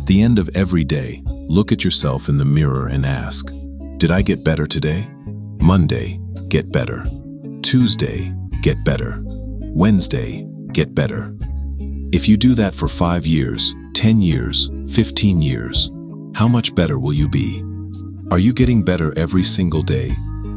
At the end of every day, look at yourself in the mirror and ask, did I get better today? Monday, get better. Tuesday, get better. Wednesday, get better. If you do that for 5 years, 10 years, 15 years, how much better will you be? Are you getting better every single day?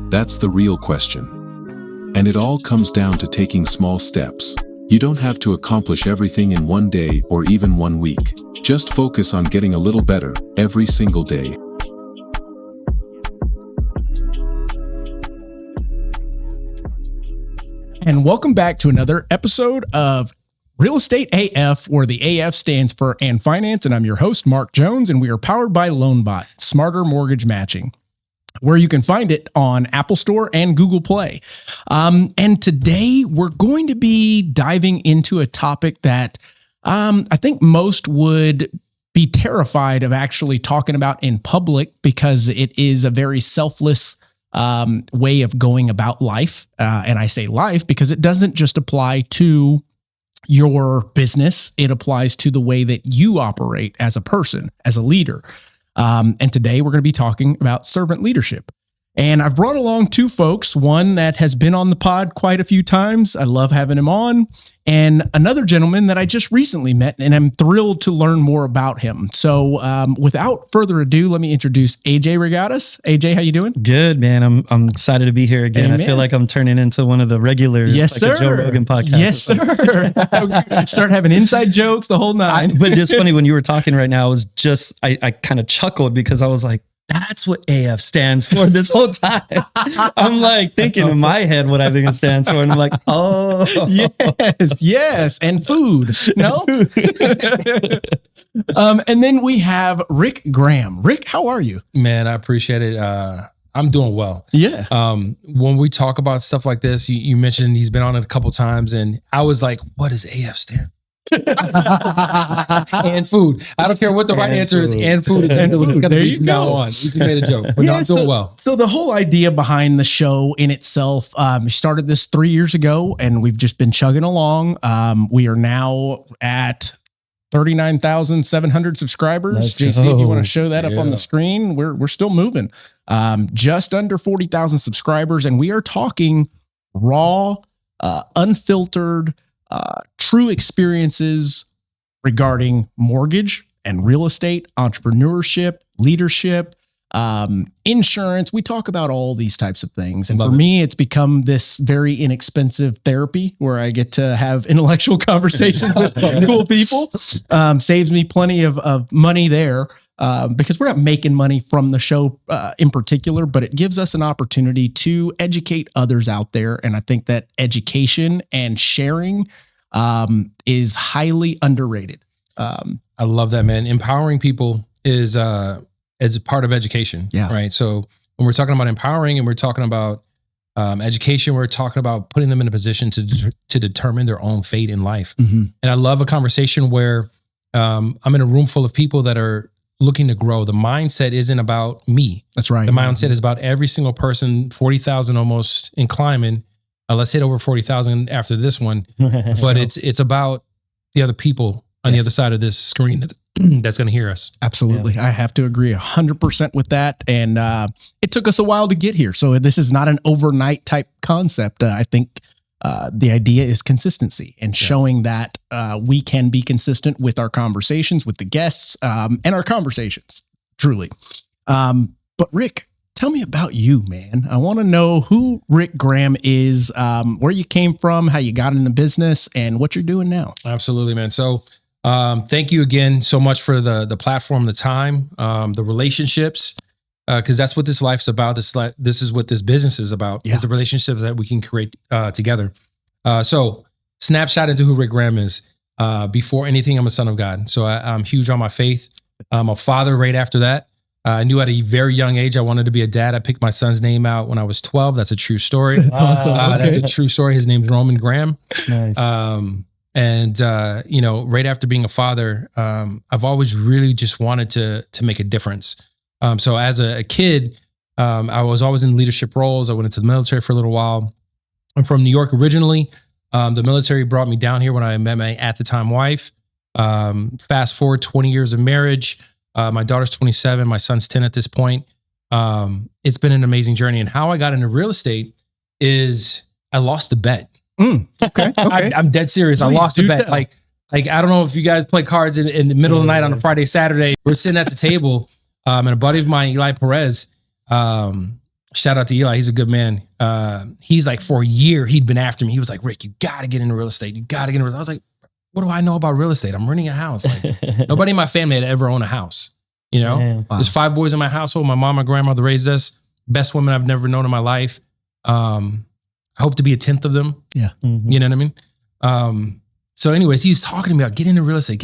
That's the real question. And it all comes down to taking small steps. You don't have to accomplish everything in one day or even 1 week. Just focus on getting a little better every single day. And welcome back to another episode of Real Estate AF, where the AF stands for And Finance, and I'm your host, Mark Jones, and we are powered by LoanBot, Smarter Mortgage Matching, where you can find it on Apple Store and Google Play. And today we're going to be diving into a topic that I think most would be terrified of actually talking about in public, because it is a very selfless way of going about life. And I say life because it doesn't just apply to your business. It applies to the way that you operate as a person, as a leader. And today we're going to be talking about servant leadership. And I've brought along two folks, one that has been on the pod quite a few times. I love having him on. And another gentleman that I just recently met, and I'm thrilled to learn more about him. So without further ado, let me introduce AJ Reygadas. AJ, how you doing? Good, man. I'm excited to be here again. Amen. I feel like I'm turning into one of the regulars. Yes, like sir. a Joe Rogan podcast. Yes, sir. Start having inside jokes, the whole nine. But it's funny, when you were talking right now, I kind of chuckled because I was like, that's what AF stands for this whole time. I'm like thinking in my head what I think it stands for. And I'm like, oh. Yes. And food. No? And then we have Rick Graham. Rick, how are you? Man, I appreciate it. I'm doing well. Yeah. When we talk about stuff like this, you mentioned he's been on it a couple times, and I was like, what does AF stand for? And food. I don't care what the right answer is. And food is what it's going to be from now on. We made a joke, but no, I'm doing well. So the whole idea behind the show in itself, we started this 3 years ago, and we've just been chugging along. We are now at 39,700 subscribers. Let's JC, go. if you want to show that up on the screen, we're still moving. Just under 40,000 subscribers, and we are talking raw, unfiltered, true experiences regarding mortgage and real estate, entrepreneurship, leadership, insurance. We talk about all these types of things. And for me, it's become this very inexpensive therapy where I get to have intellectual conversations with cool people. Saves me plenty of money there. Because we're not making money from the show in particular, but it gives us an opportunity to educate others out there. And I think that education and sharing is highly underrated. I love that, man. Empowering people is a part of education, right? So when we're talking about empowering and we're talking about education, we're talking about putting them in a position to determine their own fate in life. Mm-hmm. And I love a conversation where I'm in a room full of people that are looking to grow. The mindset isn't about me. That's right. The mindset is about every single person, 40,000 almost in climbing. Let's hit over 40,000 after this one. But it's about the other people on the other side of this screen that's going to hear us. Absolutely. Yeah. I have to agree 100% with that. And it took us a while to get here. So this is not an overnight type concept. I think the idea is consistency and showing that we can be consistent with our conversations with the guests and our conversations, truly. But Rick, tell me about you, man. I want to know who Rick Graham is, where you came from, how you got in the business, and what you're doing now. Absolutely, man. So thank you again so much for the platform, the time, the relationships. Because that's what this life's about. This is what this business is about, is the relationships that we can create together. So snapshot into who Rick Graham is. Before anything, I'm a son of God. So I'm huge on my faith. I'm a father right after that. I knew at a very young age I wanted to be a dad. I picked my son's name out when I was 12. That's a true story. That's awesome. That's a true story. His name's Roman Graham. Nice. Right after being a father, I've always really just wanted to make a difference. So as a kid, I was always in leadership roles. I went into the military for a little while. I'm from New York originally. The military brought me down here when I met my at the time wife. Fast forward 20 years of marriage. My daughter's 27. My son's 10 at this point. It's been an amazing journey. And how I got into real estate is I lost a bet. Okay. I'm dead serious. I lost a bet. Like I don't know if you guys play cards in the middle of the night on a Friday, Saturday. We're sitting at the table, and a buddy of mine, Eli Perez, shout out to Eli. He's a good man. He's like, for a year, he'd been after me. He was like, Rick, you got to get into real estate. You got to get into real estate. I was like, what do I know about real estate? I'm renting a house. Like nobody in my family had ever owned a house. You know, There's 5 boys in my household. My mom, my grandmother raised us. Best women I've never known in my life. I hope to be a 10th of them. Yeah. Mm-hmm. You know what I mean? So anyways, he was talking to me about get into real estate.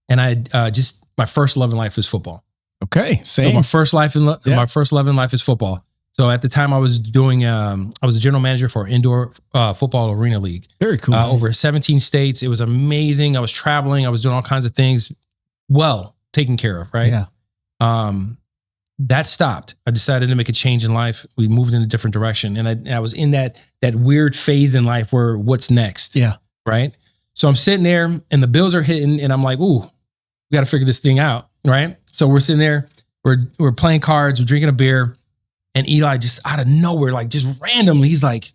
And I just, my first love in life is football. Okay. Same. So my first love in life is football. So at the time I was doing, I was a general manager for indoor football arena league. Very cool. Over 17 states. It was amazing. I was traveling. I was doing all kinds of things well taken care of. Right. Yeah. That stopped. I decided to make a change in life. We moved in a different direction. And I was in that weird phase in life where what's next? Yeah. Right. So I'm sitting there and the bills are hitting and I'm like, ooh, we got to figure this thing out. Right. So we're sitting there, we're playing cards, we're drinking a beer. And Eli just out of nowhere, like just randomly, he's like,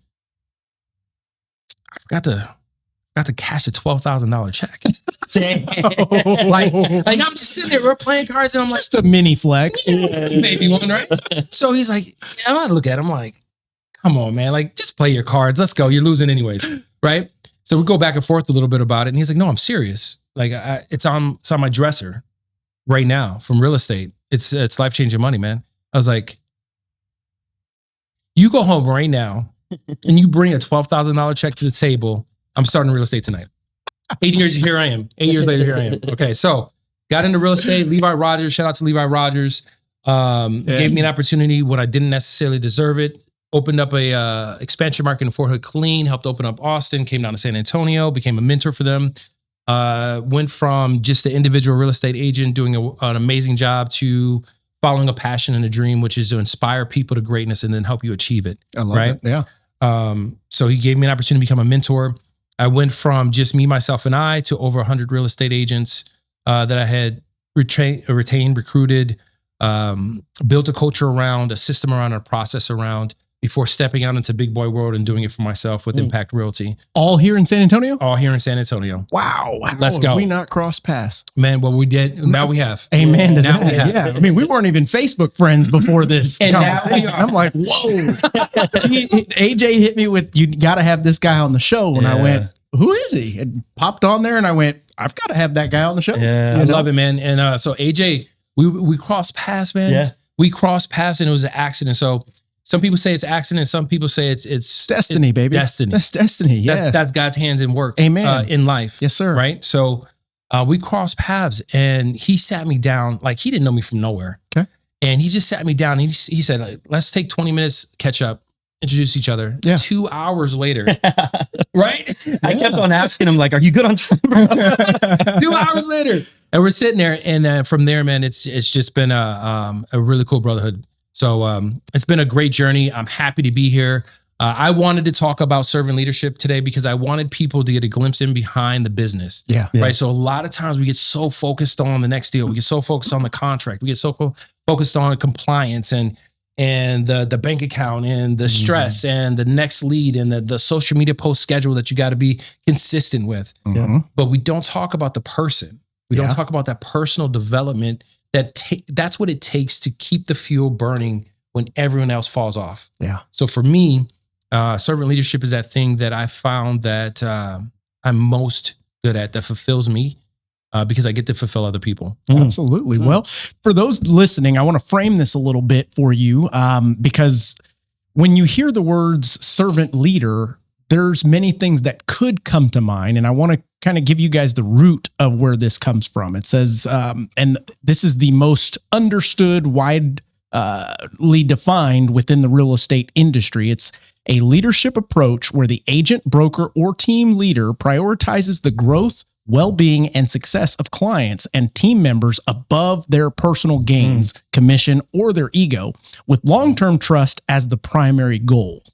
I forgot to cash a $12,000 check. like I'm just sitting there, we're playing cards, and I'm like, just a mini flex, maybe one, right? So he's like, I'm not look at him, I'm like, come on, man, like just play your cards, let's go, you're losing anyways, right? So we go back and forth a little bit about it, and he's like, no, I'm serious. Like it's on my dresser right now from real estate. It's life-changing money, man. I was like, you go home right now and you bring a $12,000 check to the table. I'm starting real estate tonight. 8 years, here I am. 8 years later, here I am. Okay, so got into real estate. Levi Rogers, shout out to Levi Rogers. Gave me an opportunity when I didn't necessarily deserve it. Opened up a expansion market in Fort Hood, Killeen, helped open up Austin, came down to San Antonio, became a mentor for them. Went from just an individual real estate agent doing an amazing job to following a passion and a dream, which is to inspire people to greatness and then help you achieve it. I love it. Yeah. So he gave me an opportunity to become a mentor. I went from just me, myself, and I to over 100 real estate agents that I had retained, recruited, built a culture around, a system around, a process around before stepping out into big boy world and doing it for myself with Impact Realty. All here in San Antonio? All here in San Antonio. Wow. Let's go. We not cross paths. Man, well, we did. Now we have. Amen to Now that. we have. Yeah. I mean, we weren't even Facebook friends before this. And now we are. I'm like, whoa. AJ hit me with, you got to have this guy on the show. And I went, who is he? And popped on there and I went, I've got to have that guy on the show. Yeah. I love it, man. And so AJ, we crossed paths, man. Yeah. We crossed paths and it was an accident. So some people say it's accident. Some people say it's destiny, baby. Destiny. That's destiny. Yes. That's God's hands in work. Amen. In life. Yes, sir. Right. So we crossed paths and he sat me down. Like he didn't know me from nowhere. Okay. And he just sat me down and he said, like, let's take 20 minutes, catch up, introduce each other. Yeah. 2 hours later. Right. I kept on asking him, like, are you good on time, bro? 2 hours later. And we're sitting there. And from there, man, it's just been a really cool brotherhood. So it's been a great journey. I'm happy to be here. I wanted to talk about servant leadership today because I wanted people to get a glimpse in behind the business. Yeah. Right. So a lot of times we get so focused on the next deal. We get so focused on the contract. We get so focused on compliance and the bank account and the stress and the next lead and the social media post schedule that you got to be consistent with. Mm-hmm. But we don't talk about the person. We don't talk about that personal development. That's what it takes to keep the fuel burning when everyone else falls off. Yeah. So for me, servant leadership is that thing that I found that I'm most good at, that fulfills me because I get to fulfill other people. Absolutely. Well, for those listening, I want to frame this a little bit for you because when you hear the words servant leader, there's many things that could come to mind. And I want to kind of give you guys the root of where this comes from. It says, and this is the most understood, widely defined within the real estate industry. It's a leadership approach where the agent, broker, or team leader prioritizes the growth, well-being, and success of clients and team members above their personal gains, commission, or their ego, with long-term trust as the primary goal.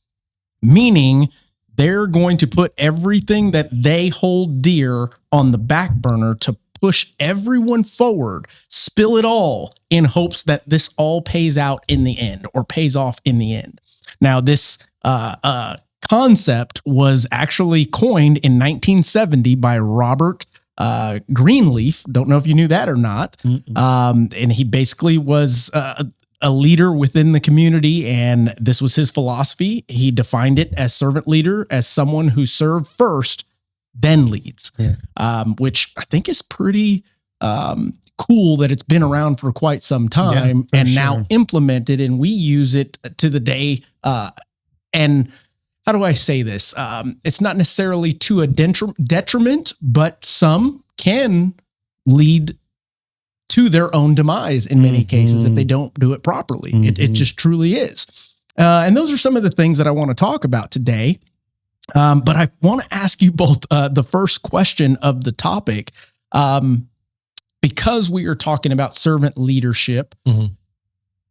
Meaning, they're going to put everything that they hold dear on the back burner to push everyone forward, spill it all in hopes that this all pays out in the end or pays off in the end. Now, this concept was actually coined in 1970 by Robert Greenleaf. Don't know if you knew that or not. And he basically was a leader within the community, and this was his philosophy. He defined it as servant leader as someone who served first, then leads, which I think is pretty cool that it's been around for quite some time and now implemented, and we use it to the day. And how do I say this? It's not necessarily to a detriment, but some can lead to their own demise in many cases if they don't do it properly. It just truly is. And those are some of the things that I want to talk about today. But I want to ask you both the first question of the topic, because we are talking about servant leadership.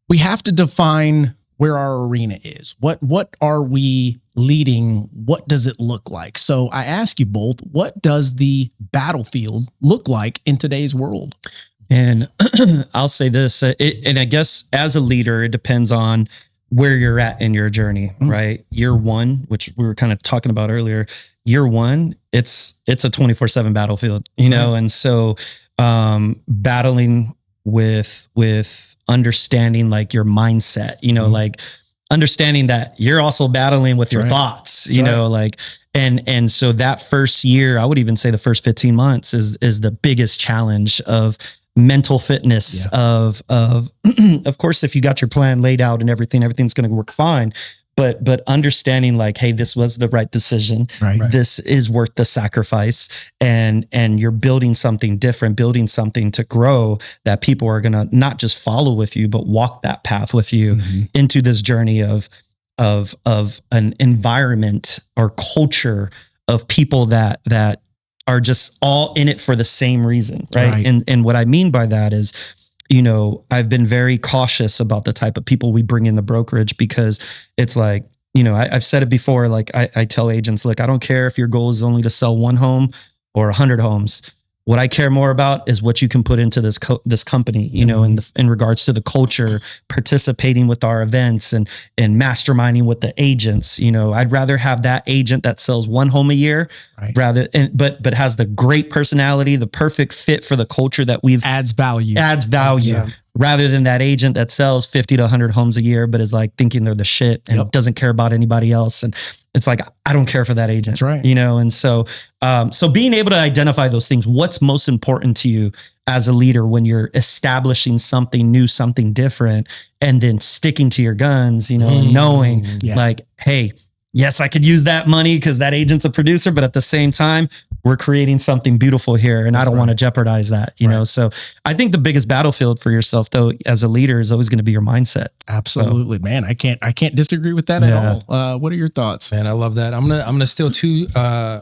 We have to define where our arena is. What are we leading? What does it look like? So I ask you both, what does the battlefield look like in today's world? And I'll say this, and I guess as a leader, it depends on where you're at in your journey, right? Year one, which we were kind of talking about earlier, year one, it's a 24/7 battlefield, you know? And so, battling with understanding like your mindset, you know, like understanding that you're also battling with your thoughts, you know, like, and so that first year, I would even say the first 15 months is the biggest challenge of mental fitness of course, if you got your plan laid out and everything's going to work fine, but understanding like, hey, this was the right decision. This is worth the sacrifice, and you're building something different, building something to grow that people are going to not just follow with you, but walk that path with you into this journey of an environment or culture of people that are just all in it for the same reason. Right. And what I mean by that is, you know, I've been very cautious about the type of people we bring in the brokerage, because it's like, you know, I've said it before, like I tell agents, look, I don't care if your goal is only to sell one home or 100 homes. What I care more about is what you can put into this company, you know, in regards to the culture, participating with our events and masterminding with the agents. You know, I'd rather have that agent that sells one home a year, but has the great personality, the perfect fit for the culture that adds value, rather than that agent that sells 50 to 100 homes a year, but is like thinking they're the shit and doesn't care about anybody else. And it's like, I don't care for that agent. That's right. You know? And so being able to identify those things, what's most important to you as a leader when you're establishing something new, something different, and then sticking to your guns, you know, and knowing like, hey, yes, I could use that money because that agent's a producer, but at the same time, we're creating something beautiful here, and I don't want to jeopardize that, you know? So I think the biggest battlefield for yourself though, as a leader, is always going to be your mindset. Absolutely, man. I can't disagree with that at all. What are your thoughts? Man, I love that. I'm gonna steal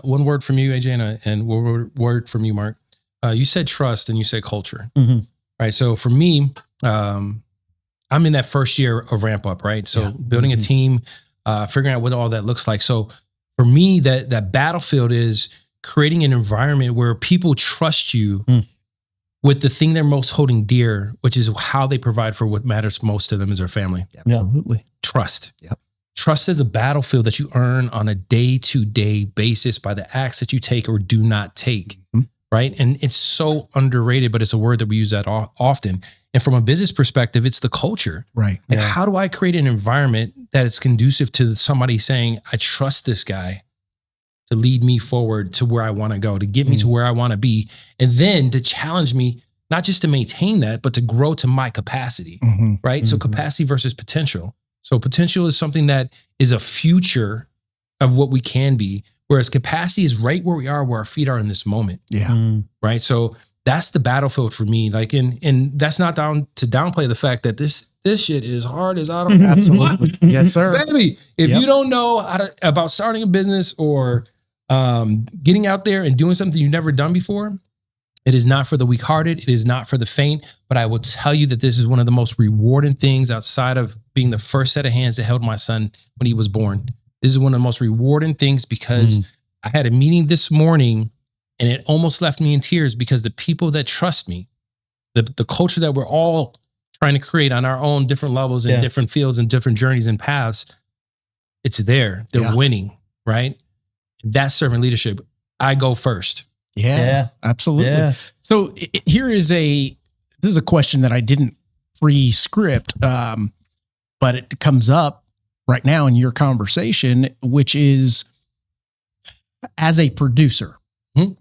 one word from you, AJ, and one word from you, Mark. You said trust and you said culture, right? So for me, I'm in that first year of ramp up, right? So building a team, figuring out what all that looks like. So for me, that battlefield is creating an environment where people trust you with the thing they're most holding dear, which is how they provide for what matters most to them is their family. Absolutely. Trust. Trust is a battlefield that you earn on a day-to-day basis by the acts that you take or do not take, right? And it's so underrated, but it's a word that we use that often. And from a business perspective, it's the culture. Right. Like, how do I create an environment that is conducive to somebody saying, I trust this guy to lead me forward to where I want to go, to get me to where I want to be, and then to challenge me, not just to maintain that, but to grow to my capacity, right? So capacity versus potential. So potential is something that is a future of what we can be, whereas capacity is right where we are, where our feet are in this moment. Right? So that's the battlefield for me. Like, and that's not down to downplay the fact that this shit is hard as I don't know. Absolutely. Yes, sir. Baby, if you don't know about starting a business or getting out there and doing something you've never done before, it is not for the weak-hearted. It is not for the faint. But I will tell you that this is one of the most rewarding things outside of being the first set of hands that held my son when he was born. This is one of the most rewarding things because I had a meeting this morning and it almost left me in tears because the people that trust me, the culture that we're all trying to create on our own different levels and different fields and different journeys and paths, it's there. They're winning, right? That's servant leadership. I go first. Yeah, absolutely. Yeah. So this is a question that I didn't pre-script, but it comes up right now in your conversation, which is as a producer,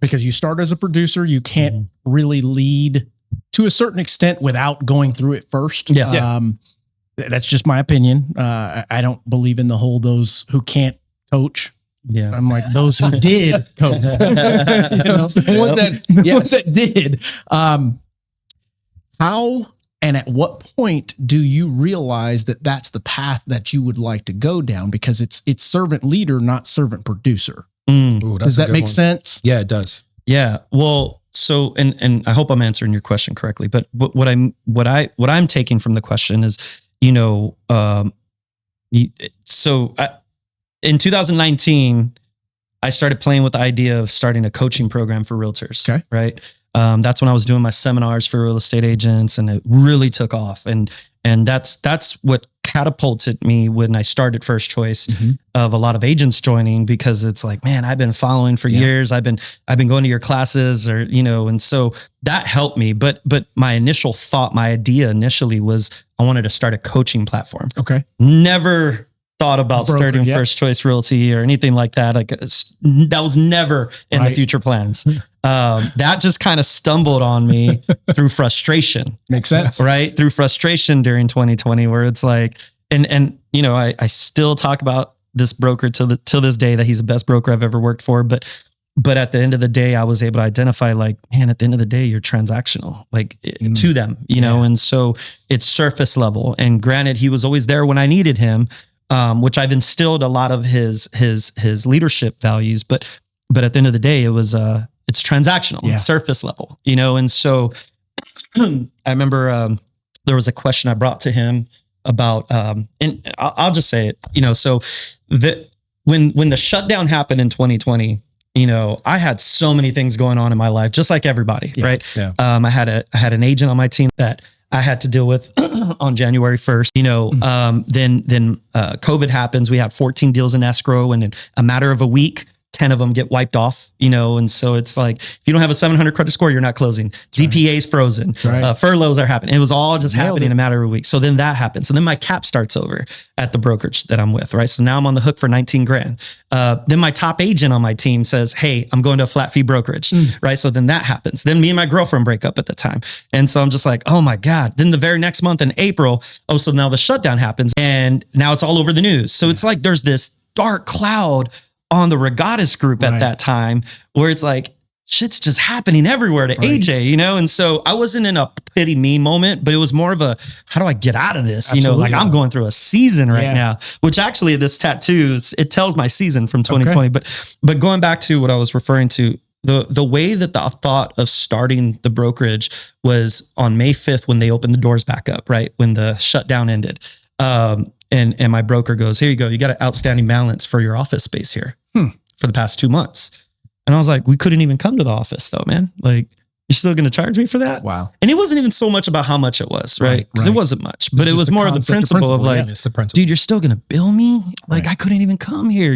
because you start as a producer, you can't really lead to a certain extent without going through it first. That's just my opinion. I don't believe in the whole those who can't coach. Yeah. I'm like those who did coach. The ones that did. How and at what point do you realize that that's the path that you would like to go down? Because it's servant leader, not servant producer. Ooh, does that make sense? Yeah, it does. Yeah. Well, so, and I hope I'm answering your question correctly, but what I'm taking from the question is, in 2019, I started playing with the idea of starting a coaching program for realtors. Okay. Right. That's when I was doing my seminars for real estate agents, and it really took off. And that's what catapulted me when I started First Choice of a lot of agents joining, because it's like, man, I've been following for years. I've been going to your classes, or, and so that helped me. But my initial thought, my idea initially was I wanted to start a coaching platform. Okay. Never thought about starting First Choice Realty or anything like that. Like that was never in the future plans. That just kind of stumbled on me through frustration. Makes sense. Right? Through frustration during 2020, where it's like, and I still talk about this broker till this day, that he's the best broker I've ever worked for. But at the end of the day, I was able to identify, like, man, at the end of the day, you're transactional, like to them, and so it's surface level. And granted, he was always there when I needed him, which I've instilled a lot of his leadership values, but at the end of the day, it's transactional, it's surface level, and so I remember there was a question I brought to him about, and I'll just say it, so when the shutdown happened in 2020, I had so many things going on in my life, just like everybody, right? Yeah. I had an agent on my team that I had to deal with on January 1st, then COVID happens. We had 14 deals in escrow, and in a matter of a week, 10 of them get wiped off, and so it's like, if you don't have a 700 credit score, you're not closing. DPA's frozen. Furloughs are happening. It was all just happening in a matter of a week. So then that happens. And then my cap starts over at the brokerage that I'm with, right? So now I'm on the hook for 19 grand. Then my top agent on my team says, hey, I'm going to a flat fee brokerage, right? So then that happens. Then me and my girlfriend break up at the time. And so I'm just like, oh my God. Then the very next month in April, so now the shutdown happens, and now it's all over the news. So it's like, there's this dark cloud on the Reygadas group at that time, where it's like, shit's just happening everywhere to AJ, and so I wasn't in a pity me moment, but it was more of a, how do I get out of this? Like I'm going through a season right now, which actually this tattoo, it tells my season from 2020, but going back to what I was referring to, the way that the thought of starting the brokerage was on May 5th, when they opened the doors back up, right? When the shutdown ended. And my broker goes, here you go. You got an outstanding balance for your office space here for the past 2 months. And I was like, we couldn't even come to the office though, man. Like, you're still going to charge me for that? Wow. And it wasn't even so much about how much it was, right? Because it wasn't much, but it was more of the principle of like, dude, you're still going to bill me? Like, I couldn't even come here,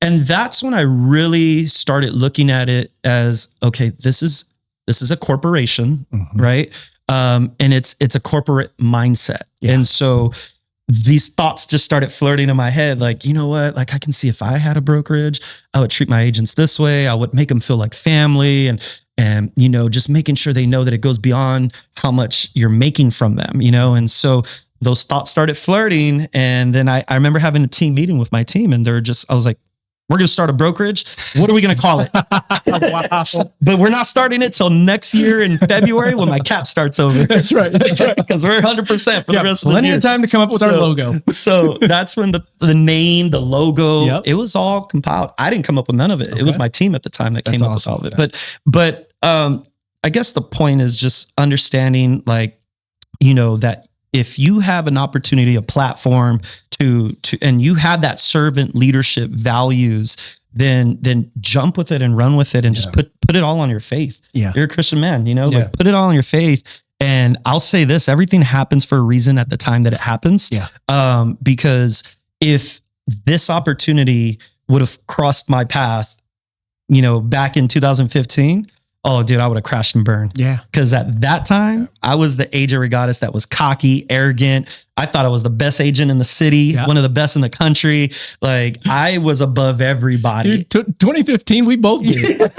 And that's when I really started looking at it as, okay, this is a corporation, right? And it's a corporate mindset. And so these thoughts just started flirting in my head. Like, you know what? Like, I can see if I had a brokerage, I would treat my agents this way. I would make them feel like family, and just making sure they know that it goes beyond how much you're making from them, And so those thoughts started flirting. And then I remember having a team meeting with my team, and I was like, we're going to start a brokerage. What are we going to call it? But we're not starting it till next year in February, when my cap starts over. That's right. Because we're 100% for the rest of the year. Plenty of time to come up with our logo. So that's when the name, the logo, it was all compiled. I didn't come up with none of it. It was my team at the time that came up with all of it. But I guess the point is just understanding, like, that if you have an opportunity, a platform to and you have that servant leadership values, then jump with it and run with it and just put it all on your faith. Yeah. You're a Christian man, like put it all on your faith. And I'll say this, everything happens for a reason at the time that it happens. Yeah. Because if this opportunity would have crossed my path, back in 2015, oh, dude, I would have crashed and burned. Yeah. Because at that time, I was the age of Reygadas that was cocky, arrogant. I thought I was the best agent in the city, one of the best in the country. Like, I was above everybody. Dude, 2015, we both did.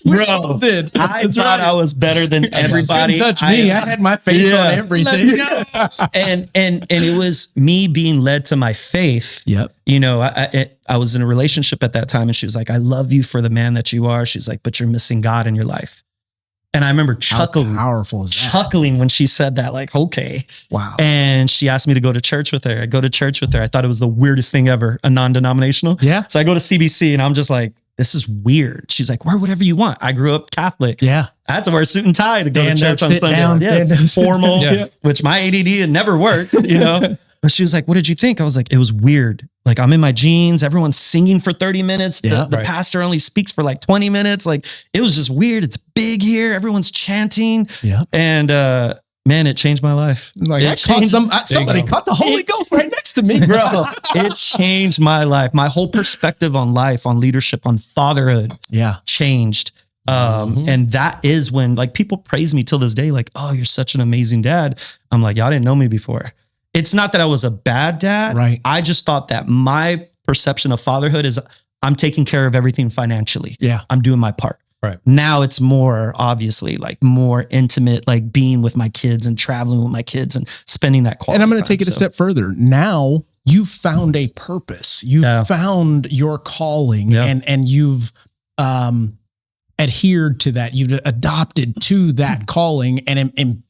Bro, both did. I thought I was better than everybody. Couldn't touch me. I had my face on everything. and it was me being led to my faith. Yep. I was in a relationship at that time, and she was like, "I love you for the man that you are." She's like, "But you're missing God in your life." And I remember chuckling. How powerful is that? Chuckling when she said that, like, okay. Wow. And she asked me to go to church with her. I go to church with her. I thought it was the weirdest thing ever, a non-denominational. Yeah. So I go to CBC and I'm just like, this is weird. She's like, wear whatever you want. I grew up Catholic. Yeah. I had to wear a suit and tie to go to Stand church up, on sit Sunday. down, Yeah, stand up, sit formal, down. which my ADD had never worked, But she was like, what did you think? I was like, it was weird. Like, I'm in my jeans. Everyone's singing for 30 minutes. The pastor only speaks for like 20 minutes. Like, it was just weird. It's big here. Everyone's chanting. Yeah. And, man, it changed my life. Like, somebody caught the Holy Ghost right next to me, bro. It changed my life. My whole perspective on life, on leadership, on fatherhood changed. And that is when, like, people praise me till this day, like, oh, you're such an amazing dad. I'm like, y'all didn't know me before. It's not that I was a bad dad. Right. I just thought that my perception of fatherhood is I'm taking care of everything financially. Yeah. I'm doing my part. Right. Now it's more, obviously, like, more intimate, like being with my kids and traveling with my kids and spending that quality time. And I'm going to time. take it a step further. Now you've found a purpose. You've found your calling and you've adhered to that. You've adopted to that calling and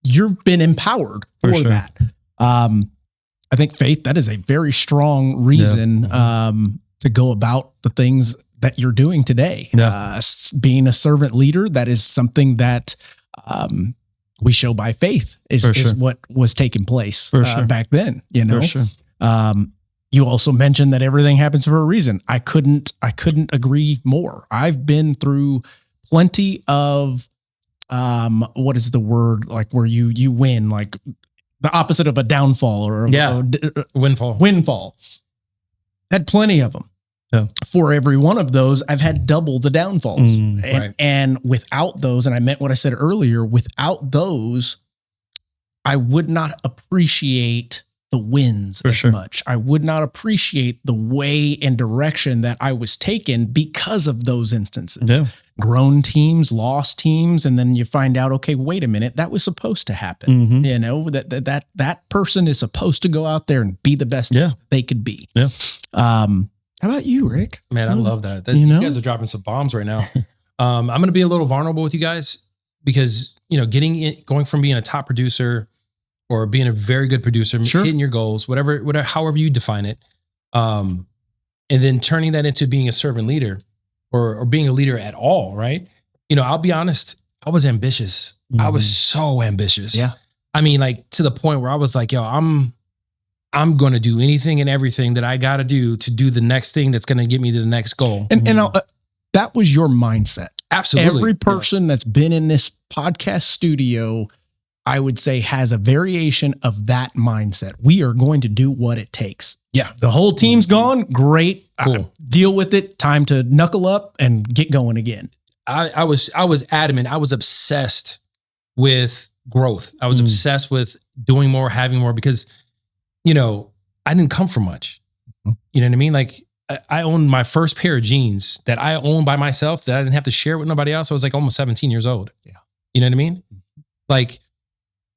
you've been empowered for that. I think faith, that is a very strong reason to go about the things that you're doing today. Being a servant leader, that is something that we show by faith is what was taking place back then, For sure. You also mentioned that everything happens for a reason. I couldn't agree more. I've been through plenty of what is the word, like, where you win, like the opposite of a downfall or a windfall. Had plenty of them. Yeah. For every one of those, I've had double the downfalls. And without those, and I meant what I said earlier, without those, I would not appreciate the wins as much. I would not appreciate the way and direction that I was taken because of those instances. Yeah. Grown teams, lost teams, and then you find out, okay, wait a minute, that was supposed to happen. That person is supposed to go out there and be the best they could be. Yeah. How about you, Rick? Man, I love that. You guys are dropping some bombs right now. I'm going to be a little vulnerable with you guys because, going from being a top producer or being a very good producer, hitting your goals, whatever, however you define it, and then turning that into being a servant leader or being a leader at all, right? I'll be honest, I was ambitious. I was so ambitious. Yeah. I mean, like, to the point where I was like, yo, I'm going to do anything and everything that I got to do the next thing that's going to get me to the next goal. And that was your mindset. Absolutely. Every person that's been in this podcast studio, I would say, has a variation of that mindset. We are going to do what it takes. Yeah. The whole team's gone. Great. Cool. Deal with it. Time to knuckle up and get going again. I was adamant. I was obsessed with growth. I was obsessed with doing more, having more, because, I didn't come from much. You know what I mean? Like, I owned my first pair of jeans that I owned by myself that I didn't have to share with nobody else. I was like almost 17 years old. Yeah. You know what I mean? Like,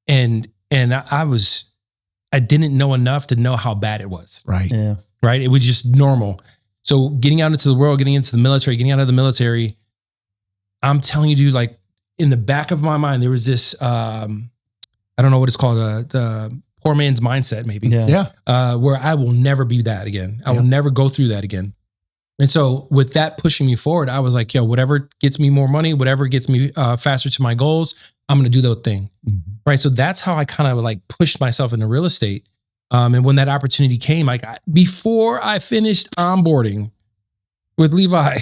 and I didn't know enough to know how bad it was. Right. Yeah. Right. It was just normal. So getting out into the world, getting into the military, getting out of the military, I'm telling you, dude, like, in the back of my mind, there was this, I don't know what it's called, the poor man's mindset, maybe. Yeah. Where I will never be that again. I will never go through that again. And so with that pushing me forward, I was like, yo, whatever gets me more money, whatever gets me faster to my goals, I'm going to do that thing. Right. So that's how I kind of like pushed myself into real estate. And when that opportunity came, like before I finished onboarding with Levi,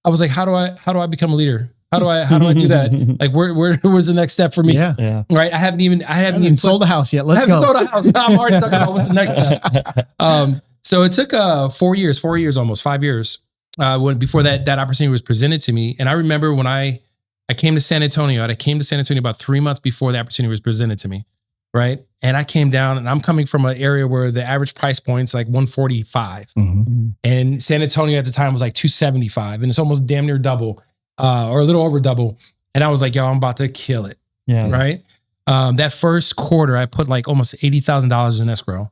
I was like, how do I become a leader? How do I do that? Like, where was the next step for me? Yeah. Right. I haven't even sold a house yet. I Let's haven't go. sold a house. I'm already talking about what's the next step. So it took 4 years, almost 5 years, before that opportunity was presented to me. And I remember when I came to San Antonio. I came to San Antonio about 3 months before the opportunity was presented to me, right? And I came down, and I'm coming from an area where the average price point's like 145, and San Antonio at the time was like 275, and it's almost damn near double, or a little over double. And I was like, yo, I'm about to kill it, right? That first quarter, I put like almost $80,000 in escrow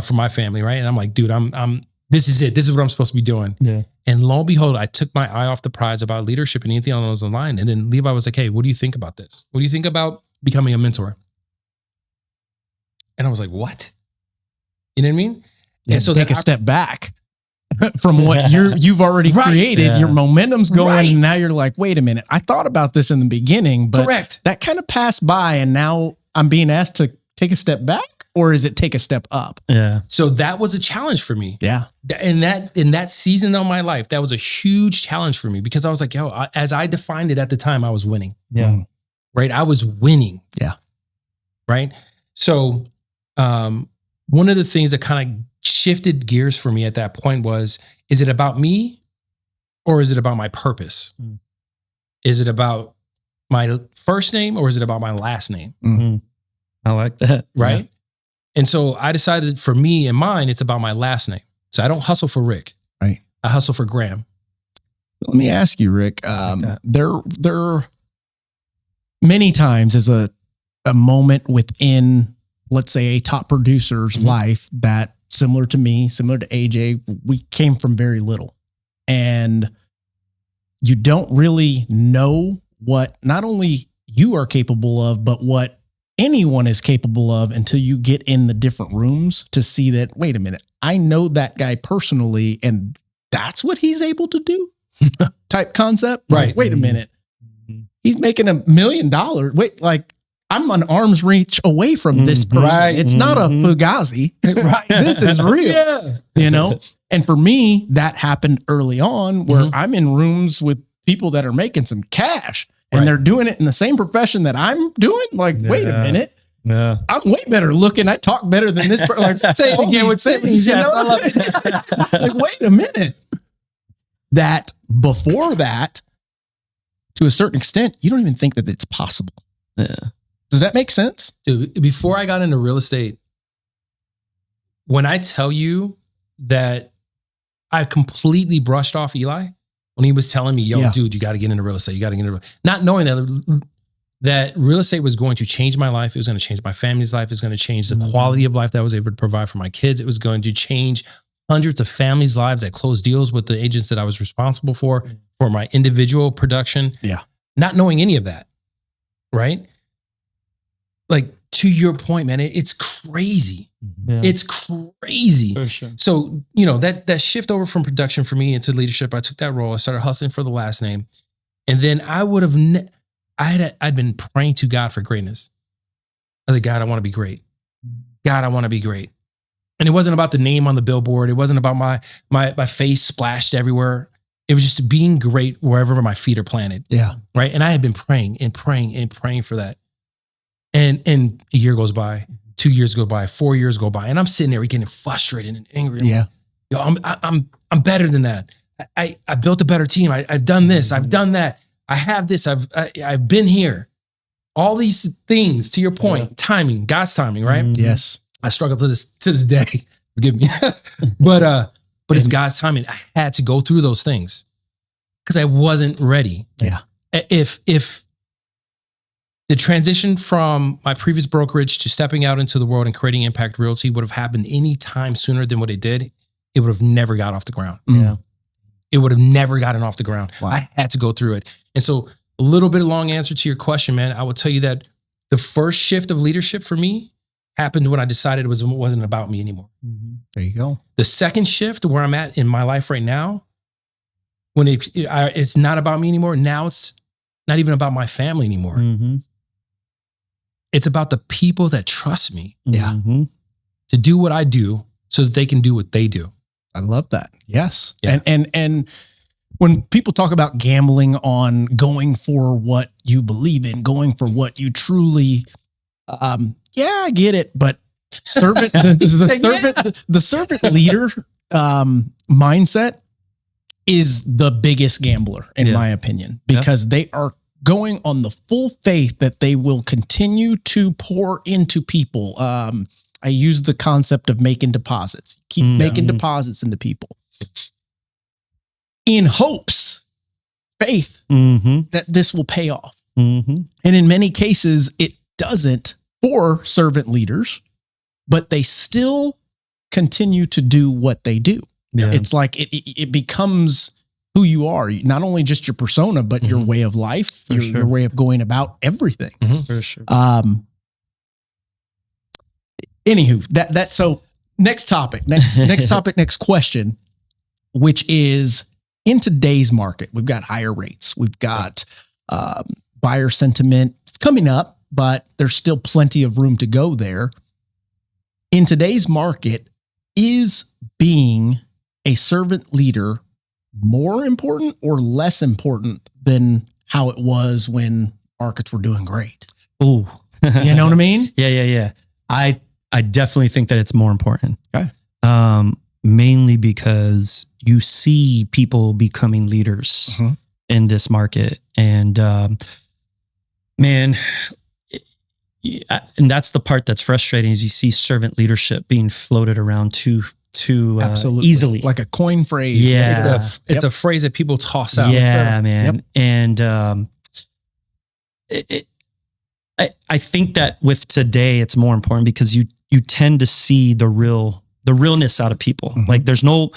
for my family, right? And I'm like, dude, I'm this is it. This is what I'm supposed to be doing. Yeah. And lo and behold, I took my eye off the prize about leadership and anything else online. And then Levi was like, hey, what do you think about this? What do you think about becoming a mentor? And I was like, what? You know what I mean? And so take a step back from what you've already created. Yeah. Your momentum's going. And now you're like, wait a minute. I thought about this in the beginning, but that kind of passed by. And now I'm being asked to take a step back. Or is it take a step up? Yeah. So that was a challenge for me. Yeah. In that season of my life, that was a huge challenge for me because I was like, yo, as I defined it at the time, I was winning. Yeah. Right. I was winning. Yeah. Right. So one of the things that kind of shifted gears for me at that point was, is it about me or is it about my purpose? Is it about my first name or is it about my last name? I like that. Right. Yeah. And so I decided for me and mine, it's about my last name. So I don't hustle for Rick. Right. I hustle for Graham. Let me ask you, Rick, there many times is a moment within, let's say, a top producer's life that similar to me, similar to AJ, we came from very little. And you don't really know what not only you are capable of, but what anyone is capable of until you get in the different rooms to see that, wait a minute, I know that guy personally, and that's what he's able to do type concept. Right. Wait a minute. He's making $1 million. Wait, like I'm an arm's reach away from this person. Right. It's not a Fugazi. Right. This is real, you know? And for me, that happened early on where I'm in rooms with people that are making some cash. And they're doing it in the same profession that I'm doing. Like, wait a minute. Yeah. I'm way better looking. I talk better than this person. Like, say it again with Simmons. You know? I love it. Like, wait a minute. That before that, to a certain extent, you don't even think that it's possible. Yeah. Does that make sense? Dude, before I got into real estate, when I tell you that I completely brushed off Eli, when he was telling me, yo, dude, you got to get into real estate. You got to get into real estate. Not knowing that real estate was going to change my life. It was going to change my family's life. It was going to change the quality of life that I was able to provide for my kids. It was going to change hundreds of families' lives that closed deals with the agents that I was responsible for my individual production. Yeah. Not knowing any of that. Right. Like, to your point, man, it's crazy. Yeah. It's crazy. For sure. So, you know, that shift over from production for me into leadership, I took that role. I started hustling for the last name. And then I would have, I'd been praying to God for greatness. I was like, God, I want to be great. God, I want to be great. And it wasn't about the name on the billboard. It wasn't about my face splashed everywhere. It was just being great wherever my feet are planted. Yeah. Right. And I had been praying and praying and praying for that. And a year goes by, 2 years go by, 4 years go by, and I'm sitting there getting frustrated and angry. Yeah. Yo, I'm better than that. I built a better team. I've done this. I've done that. I have this. I've been here. All these things, to your point, timing, God's timing, right? Yes. I struggle to this day. Forgive me. But it's God's timing. I had to go through those things because I wasn't ready. Yeah. If the transition from my previous brokerage to stepping out into the world and creating Impact Realty would have happened any time sooner than what it did, it would have never got off the ground. Yeah. It would have never gotten off the ground. Wow. I had to go through it. And so a little bit of long answer to your question, man, I will tell you that the first shift of leadership for me happened when I decided it wasn't about me anymore. There you go. The second shift where I'm at in my life right now, when it's not about me anymore, now it's not even about my family anymore. It's about the people that trust me. Yeah. to do what I do so that they can do what they do. I love that. Yes. Yeah. And when people talk about gambling on going for what you believe in, going for what you truly, I get it, but the servant leader mindset is the biggest gambler in my opinion, because they are going on the full faith that they will continue to pour into people. I use the concept of making deposits. Keep making deposits into people in hopes, faith that this will pay off. And in many cases, it doesn't for servant leaders, but they still continue to do what they do. Yeah. It's like it becomes who you are, not only just your persona, but your way of life, your way of going about everything. For sure. Anywho, so next topic, next question, which is in today's market, we've got higher rates. We've got buyer sentiment. It's coming up, but there's still plenty of room to go there. In today's market, is being a servant leader more important or less important than how it was when markets were doing great? Oh, you know what I mean? Yeah. I definitely think that it's more important. Okay. Mainly because you see people becoming leaders in this market. And man, and that's the part that's frustrating is you see servant leadership being floated around too easily. Like a coin phrase. Yeah. It's a phrase that people toss out. Yeah, man. Yep. And I think that with today, it's more important because you tend to see the realness out of people. Like there's no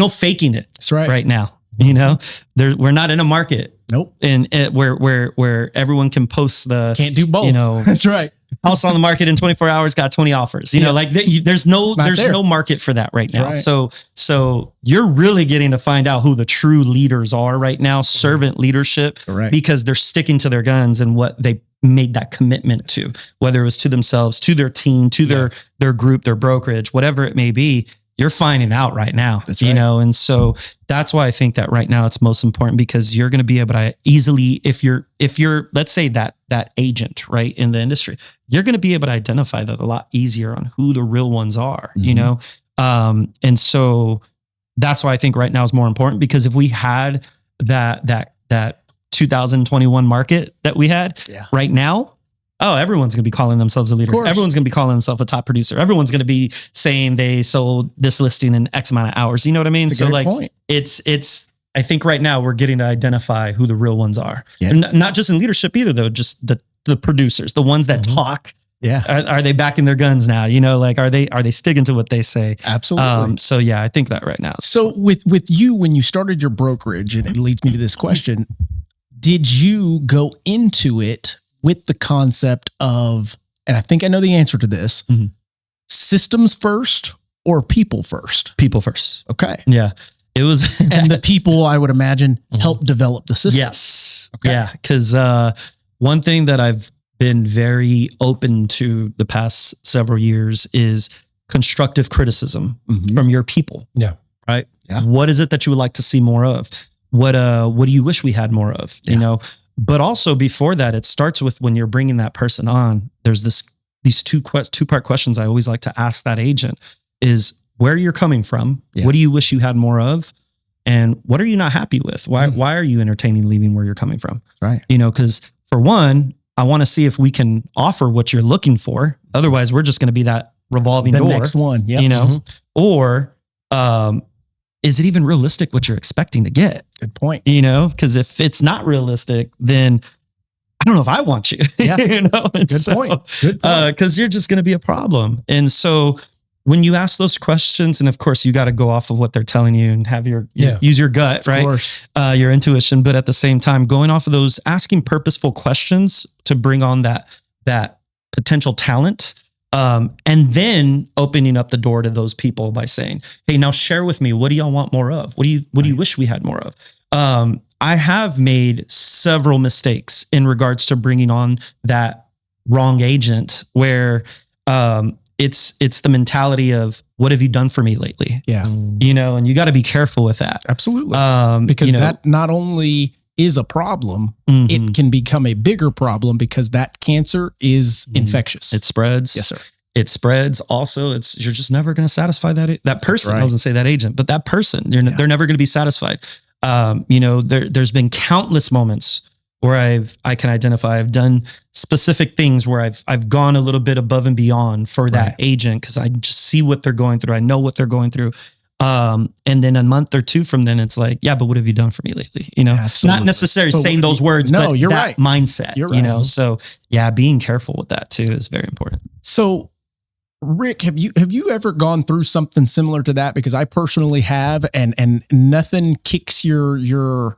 faking it. That's right now. You know, we're not in a market. Nope. And where everyone can post can't do both. You know, that's right. House on the market in 24 hours got 20 offers. You know, like there's no market for that right now. Right. So you're really getting to find out who the true leaders are right now, servant leadership, because they're sticking to their guns and what they made that commitment to, whether it was to themselves, to their team, to their group, their brokerage, whatever it may be. You're finding out right now, you know? And so that's why I think that right now it's most important because you're going to be able to easily, if you're, let's say that agent, right, in the industry, you're going to be able to identify that a lot easier on who the real ones are, you know? And so that's why I think right now is more important because if we had that 2021 market that we had right now, everyone's going to be calling themselves a leader. Everyone's going to be calling themselves a top producer. Everyone's going to be saying they sold this listing in X amount of hours. You know what I mean? So like point. It's, I think right now we're getting to identify who the real ones are. Yeah. And not just in leadership either though, just the producers, the ones that talk. Yeah. Are they backing their guns now? You know, like, are they sticking to what they say? Absolutely. So yeah, I think that right now. So with you, when you started your brokerage, and it leads me to this question, did you go into it with the concept of, and I think I know the answer to this, systems first or people first? People first. Okay. Yeah. It was. And the people, I would imagine, help develop the system. Yes. Okay. Yeah. Because one thing that I've been very open to the past several years is constructive criticism from your people. Yeah. Right. Yeah. What is it that you would like to see more of? What do you wish we had more of? You know, but also before that, it starts with when you're bringing that person on, there's these two-part questions I always like to ask that agent is where you're coming from. Yeah. What do you wish you had more of? And what are you not happy with? Why are you entertaining leaving where you're coming from? Right. You know, because for one, I want to see if we can offer what you're looking for. Otherwise, we're just going to be that revolving door. The next one. Yeah. You know, or, is it even realistic what you're expecting to get? Good point. You know, because if it's not realistic, then I don't know if I want you. Yeah. You know, and Good point. Good point. Because you're just going to be a problem. And so when you ask those questions, and of course you got to go off of what they're telling you and have use your gut, right? Of course. Your intuition, but at the same time, going off of those, asking purposeful questions to bring on that potential talent. And then opening up the door to those people by saying, hey, now share with me, what do y'all want more of? What do you wish we had more of? I have made several mistakes in regards to bringing on that wrong agent where, it's the mentality of, what have you done for me lately? Yeah. You know, and you got to be careful with that. Absolutely. Because that not only is a problem, it can become a bigger problem because that cancer is infectious. It spreads. Yes, sir. It spreads. Also, you're just never going to satisfy that person. Right. I was going to say that agent, but that person, they're never going to be satisfied. There's been countless moments where I can identify, I've done specific things where I've gone a little bit above and beyond for that agent, because I just see what they're going through. I know what they're going through. And then a month or two from then, it's like, yeah, but what have you done for me lately? Absolutely. Not necessarily saying those words, no, but you're that right. mindset, You're right. So yeah, being careful with that too is very important. So Rick, have you ever gone through something similar to that? Because I personally have, and nothing kicks your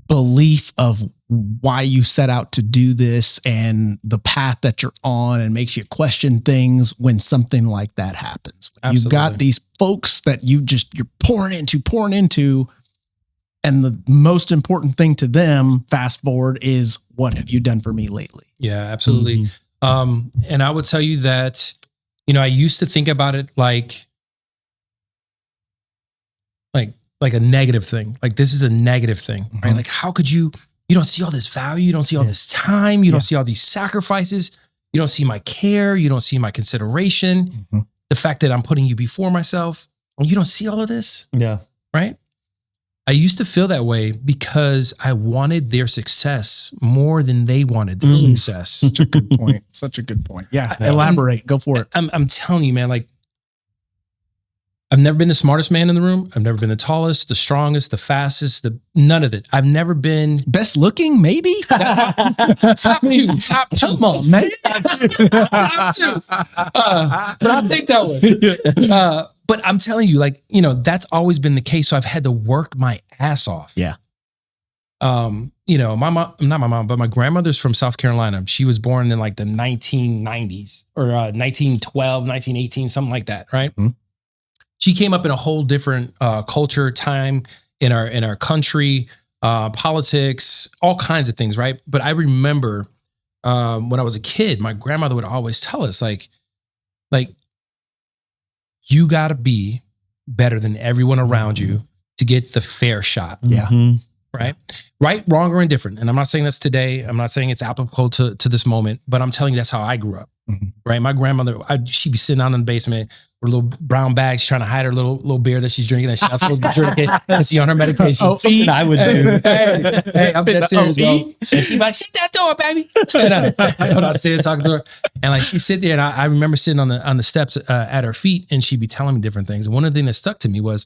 belief of why you set out to do this and the path that you're on, and makes you question things when something like that happens. Absolutely. You've got these folks that you're pouring into, and the most important thing to them, fast forward, is, what have you done for me lately? Yeah, absolutely. And I would tell you that, I used to think about it like a negative thing. Like, this is a negative thing, right? Like, how could you don't see all this value, you don't see all this time, you don't see all these sacrifices, you don't see my care, you don't see my consideration, the fact that I'm putting you before myself, you don't see all of this. Yeah. Right? I used to feel that way because I wanted their success more than they wanted their success. Such a good point. Such a good point. Yeah. Elaborate. Go for it. I'm telling you, man, like, I've never been the smartest man in the room. I've never been the tallest, the strongest, the fastest, none of it. I've never been best looking, maybe? top two. Come on, man. Top two. But I'll take that one. But I'm telling you, like, that's always been the case. So I've had to work my ass off. Yeah. My mom, not my mom, but my grandmother's from South Carolina. She was born in like the 1990s or 1912, 1918, something like that. Right. Mm-hmm. She came up in a whole different culture, time in our country, politics, all kinds of things, right? But I remember when I was a kid, my grandmother would always tell us, like you got to be better than everyone around you to get the fair shot. Yeah. Right? Right, wrong, or indifferent. And I'm not saying that's today. I'm not saying it's applicable to this moment, but I'm telling you that's how I grew up. Right? My grandmother, she'd be sitting down in the basement with little brown bags, trying to hide her little beer that she's drinking that she's not supposed to be drinking. And she on her medication. Something I would do. Hey, I'm dead serious, bro. And she's like, shut that door, baby. And I'm sitting talking to her. And like, she'd sit there, and I remember sitting on the steps at her feet, and she'd be telling me different things. And one of the things that stuck to me was,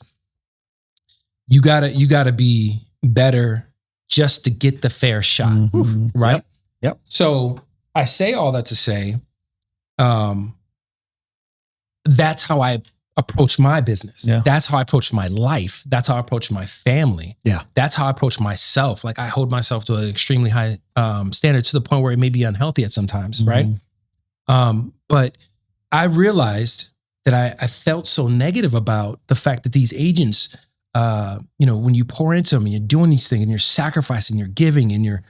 you gotta be better just to get the fair shot. Right? Yep. So I say all that to say, that's how I approach my business. Yeah. That's how I approach my life. That's how I approach my family. Yeah. That's how I approach myself. Like, I hold myself to an extremely high standard, to the point where it may be unhealthy at sometimes. Right. But I realized that I felt so negative about the fact that these agents, when you pour into them and you're doing these things and you're sacrificing, you're giving, and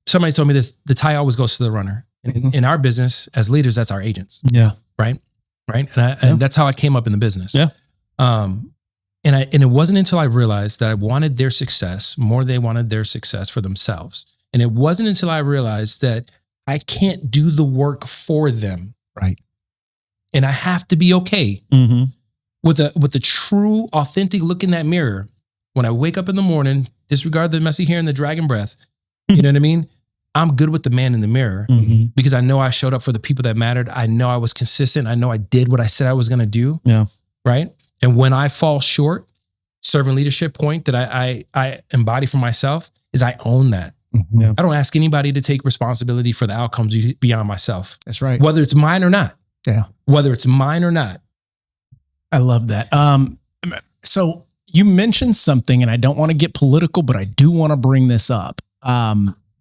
somebody told me this, the tie always goes to the runner. In our business as leaders, that's our agents. Yeah. Right. And that's how I came up in the business. Yeah. And it wasn't until I realized that I wanted their success more than they wanted their success for themselves. And it wasn't until I realized that I can't do the work for them. Right. And I have to be okay with a true, authentic look in that mirror. When I wake up in the morning, disregard the messy hair and the dragon breath. You know what I mean? I'm good with the man in the mirror because I know I showed up for the people that mattered. I know I was consistent. I know I did what I said I was going to do. Yeah. Right. And when I fall short, servant leadership point that I embody for myself is I own that. Yeah. I don't ask anybody to take responsibility for the outcomes beyond myself. That's right. Whether it's mine or not. Yeah. Whether it's mine or not. I love that. So you mentioned something, and I don't want to get political, but I do want to bring this up.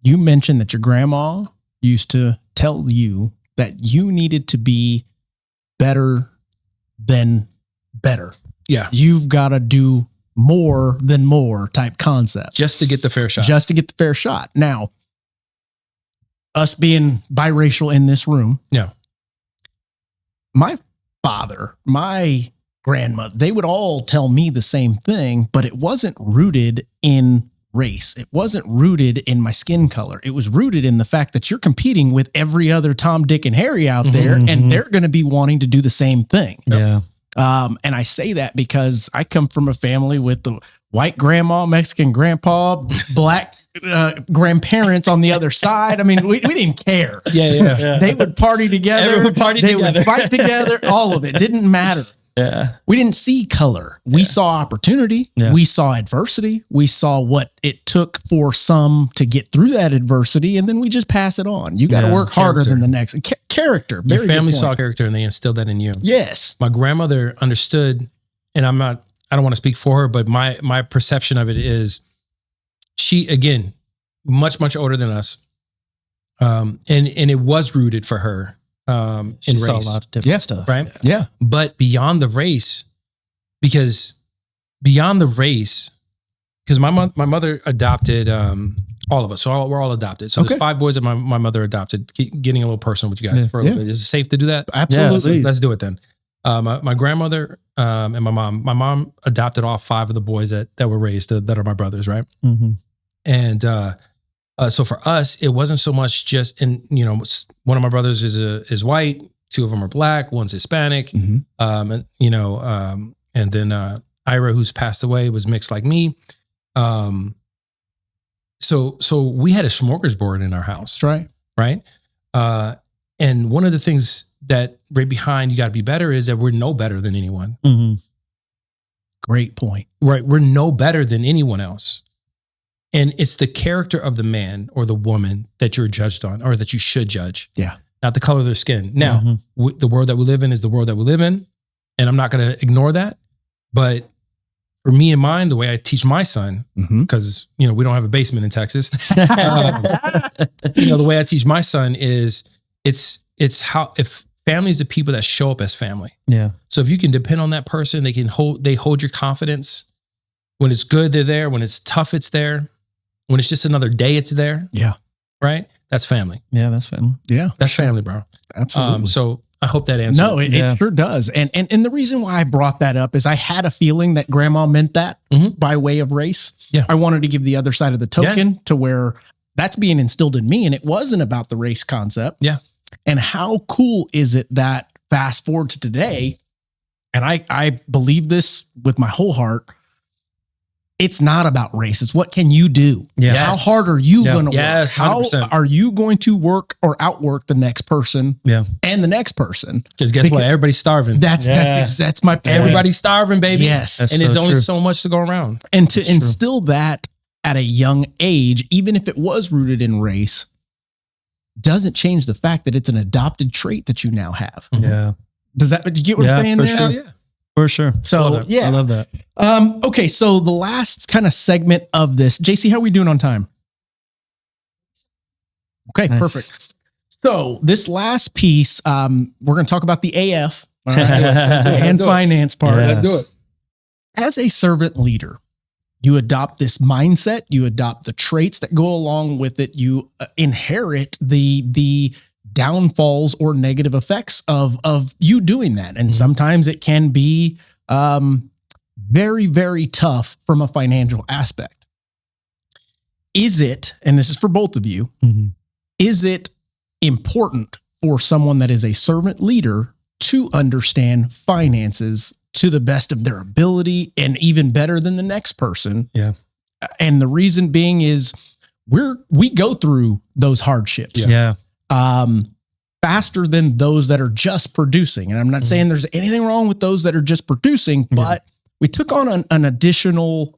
You mentioned that your grandma used to tell you that you needed to be better than better. Yeah. You've got to do more than more type concept. Just to get the fair shot. Just to get the fair shot. Now, us being biracial in this room. Yeah. my father, my grandmother, they would all tell me the same thing, but it wasn't rooted in race. It wasn't rooted in my skin color. It was rooted in the fact that you're competing with every other Tom, Dick, and Harry out there, and they're going to be wanting to do the same thing. Yeah. And I say that because I come from a family with the white grandma, Mexican grandpa, black grandparents on the other side. I mean, we didn't care. Yeah. They would party together. Everyone partied they together. would fight together. All of it didn't matter. Yeah. We didn't see color. We saw opportunity. Yeah. We saw adversity. We saw what it took for some to get through that adversity, and then we just pass it on. You got to work harder than the next. Character. Your family saw character and they instilled that in you. Yes. My grandmother understood, and I don't want to speak for her, but my perception of it is she, again, much older than us. And it was rooted for her. She In saw race, a lot of different stuff. right? Yeah. But beyond the race, because my mother adopted all of us, so we're all adopted. So there's 5 boys that my mother adopted. Getting a little personal with you guys for a little bit. Is it safe to do that? Absolutely. Yeah, Let's do it then. My grandmother and my mom. My mom adopted all 5 of the boys that were raised that are my brothers, right? Mm-hmm. And so for us, it wasn't so much just, and one of my brothers is white, 2 of them are black, one's Hispanic, and then Ira, who's passed away, was mixed like me. So we had a smorgasbord in our house, That's right. right? And one of the things that right behind you got to be better is that we're no better than anyone, Mm-hmm. Great point. right? We're no better than anyone else. And it's the character of the man or the woman that you're judged on, or that you should judge. Yeah. Not the color of their skin. Now, the world that we live in is the world that we live in. And I'm not going to ignore that. But for me and mine, the way I teach my son, because, we don't have a basement in Texas. The way I teach my son is it's how, if family is the people that show up as family. Yeah. So if you can depend on that person, they hold your confidence. When it's good, they're there. When it's tough, it's there. When it's just another day, it's there. Yeah. Right? That's family. Yeah, that's family. Yeah. That's family, bro. Absolutely. So I hope that answers. No, it sure does. And the reason why I brought that up is I had a feeling that grandma meant that by way of race. Yeah. I wanted to give the other side of the token to where that's being instilled in me. And it wasn't about the race concept. Yeah. And how cool is it that fast forward to today, and I believe this with my whole heart, it's not about race. It's what can you do? Yeah. How hard are you going to Yes, work? How 100%. are you going to work or outwork the next person Yeah. and the next person? Because guess what? Everybody's starving. That's my point. Everybody's starving, baby. Yes. That's And so there's only true. so much to go around. And to That's true. instill that at a young age, even if it was rooted in race, doesn't change the fact that it's an adopted trait that you now have. Yeah. Do you get what I'm saying for there? sure. Yeah. For sure. So, Love it. I love that. Okay. So the last kind of segment of this, JC, how are we doing on time? Okay, Nice. perfect. So this last piece, we're going to talk about the AF all right, and do it. finance part. Yeah. Let's do it. As a servant leader, you adopt this mindset, you adopt the traits that go along with it, you inherit the downfalls or negative effects of you doing that. And sometimes it can be very, very tough from a financial aspect. Is it, and this is for both of you, is it important for someone that is a servant leader to understand finances to the best of their ability and even better than the next person? Yeah. And the reason being is we go through those hardships Yeah. faster than those that are just producing. And I'm not saying there's anything wrong with those that are just producing, but we took on an additional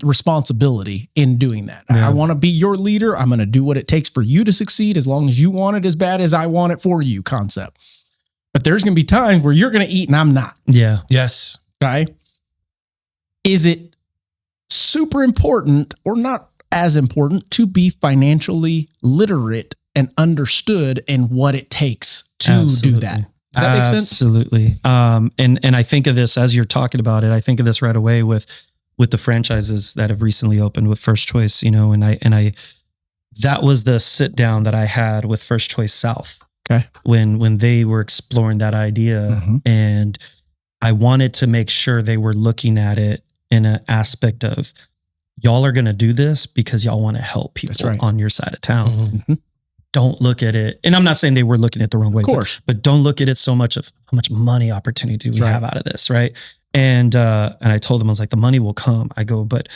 responsibility in doing that. Yeah. I want to be your leader. I'm going to do what it takes for you to succeed as long as you want it as bad as I want it for you concept. But there's going to be times where you're going to eat and I'm not. Yeah. Yes. Okay. Is it super important or not as important to be financially literate and understood in what it takes to do that? Does that make sense? Absolutely. And I think of this as you're talking about it. I think of this right away with the franchises that have recently opened with First Choice. And I that was the sit down that I had with First Choice South. Okay. When they were exploring that idea, and I wanted to make sure they were looking at it in an aspect of, y'all are going to do this because y'all want to help people on your side of town. Don't look at it. And I'm not saying they were looking at it the wrong way, of course, but don't look at it so much of how much money opportunity we have out of this. Right. And I told them, I was like, the money will come. I go, but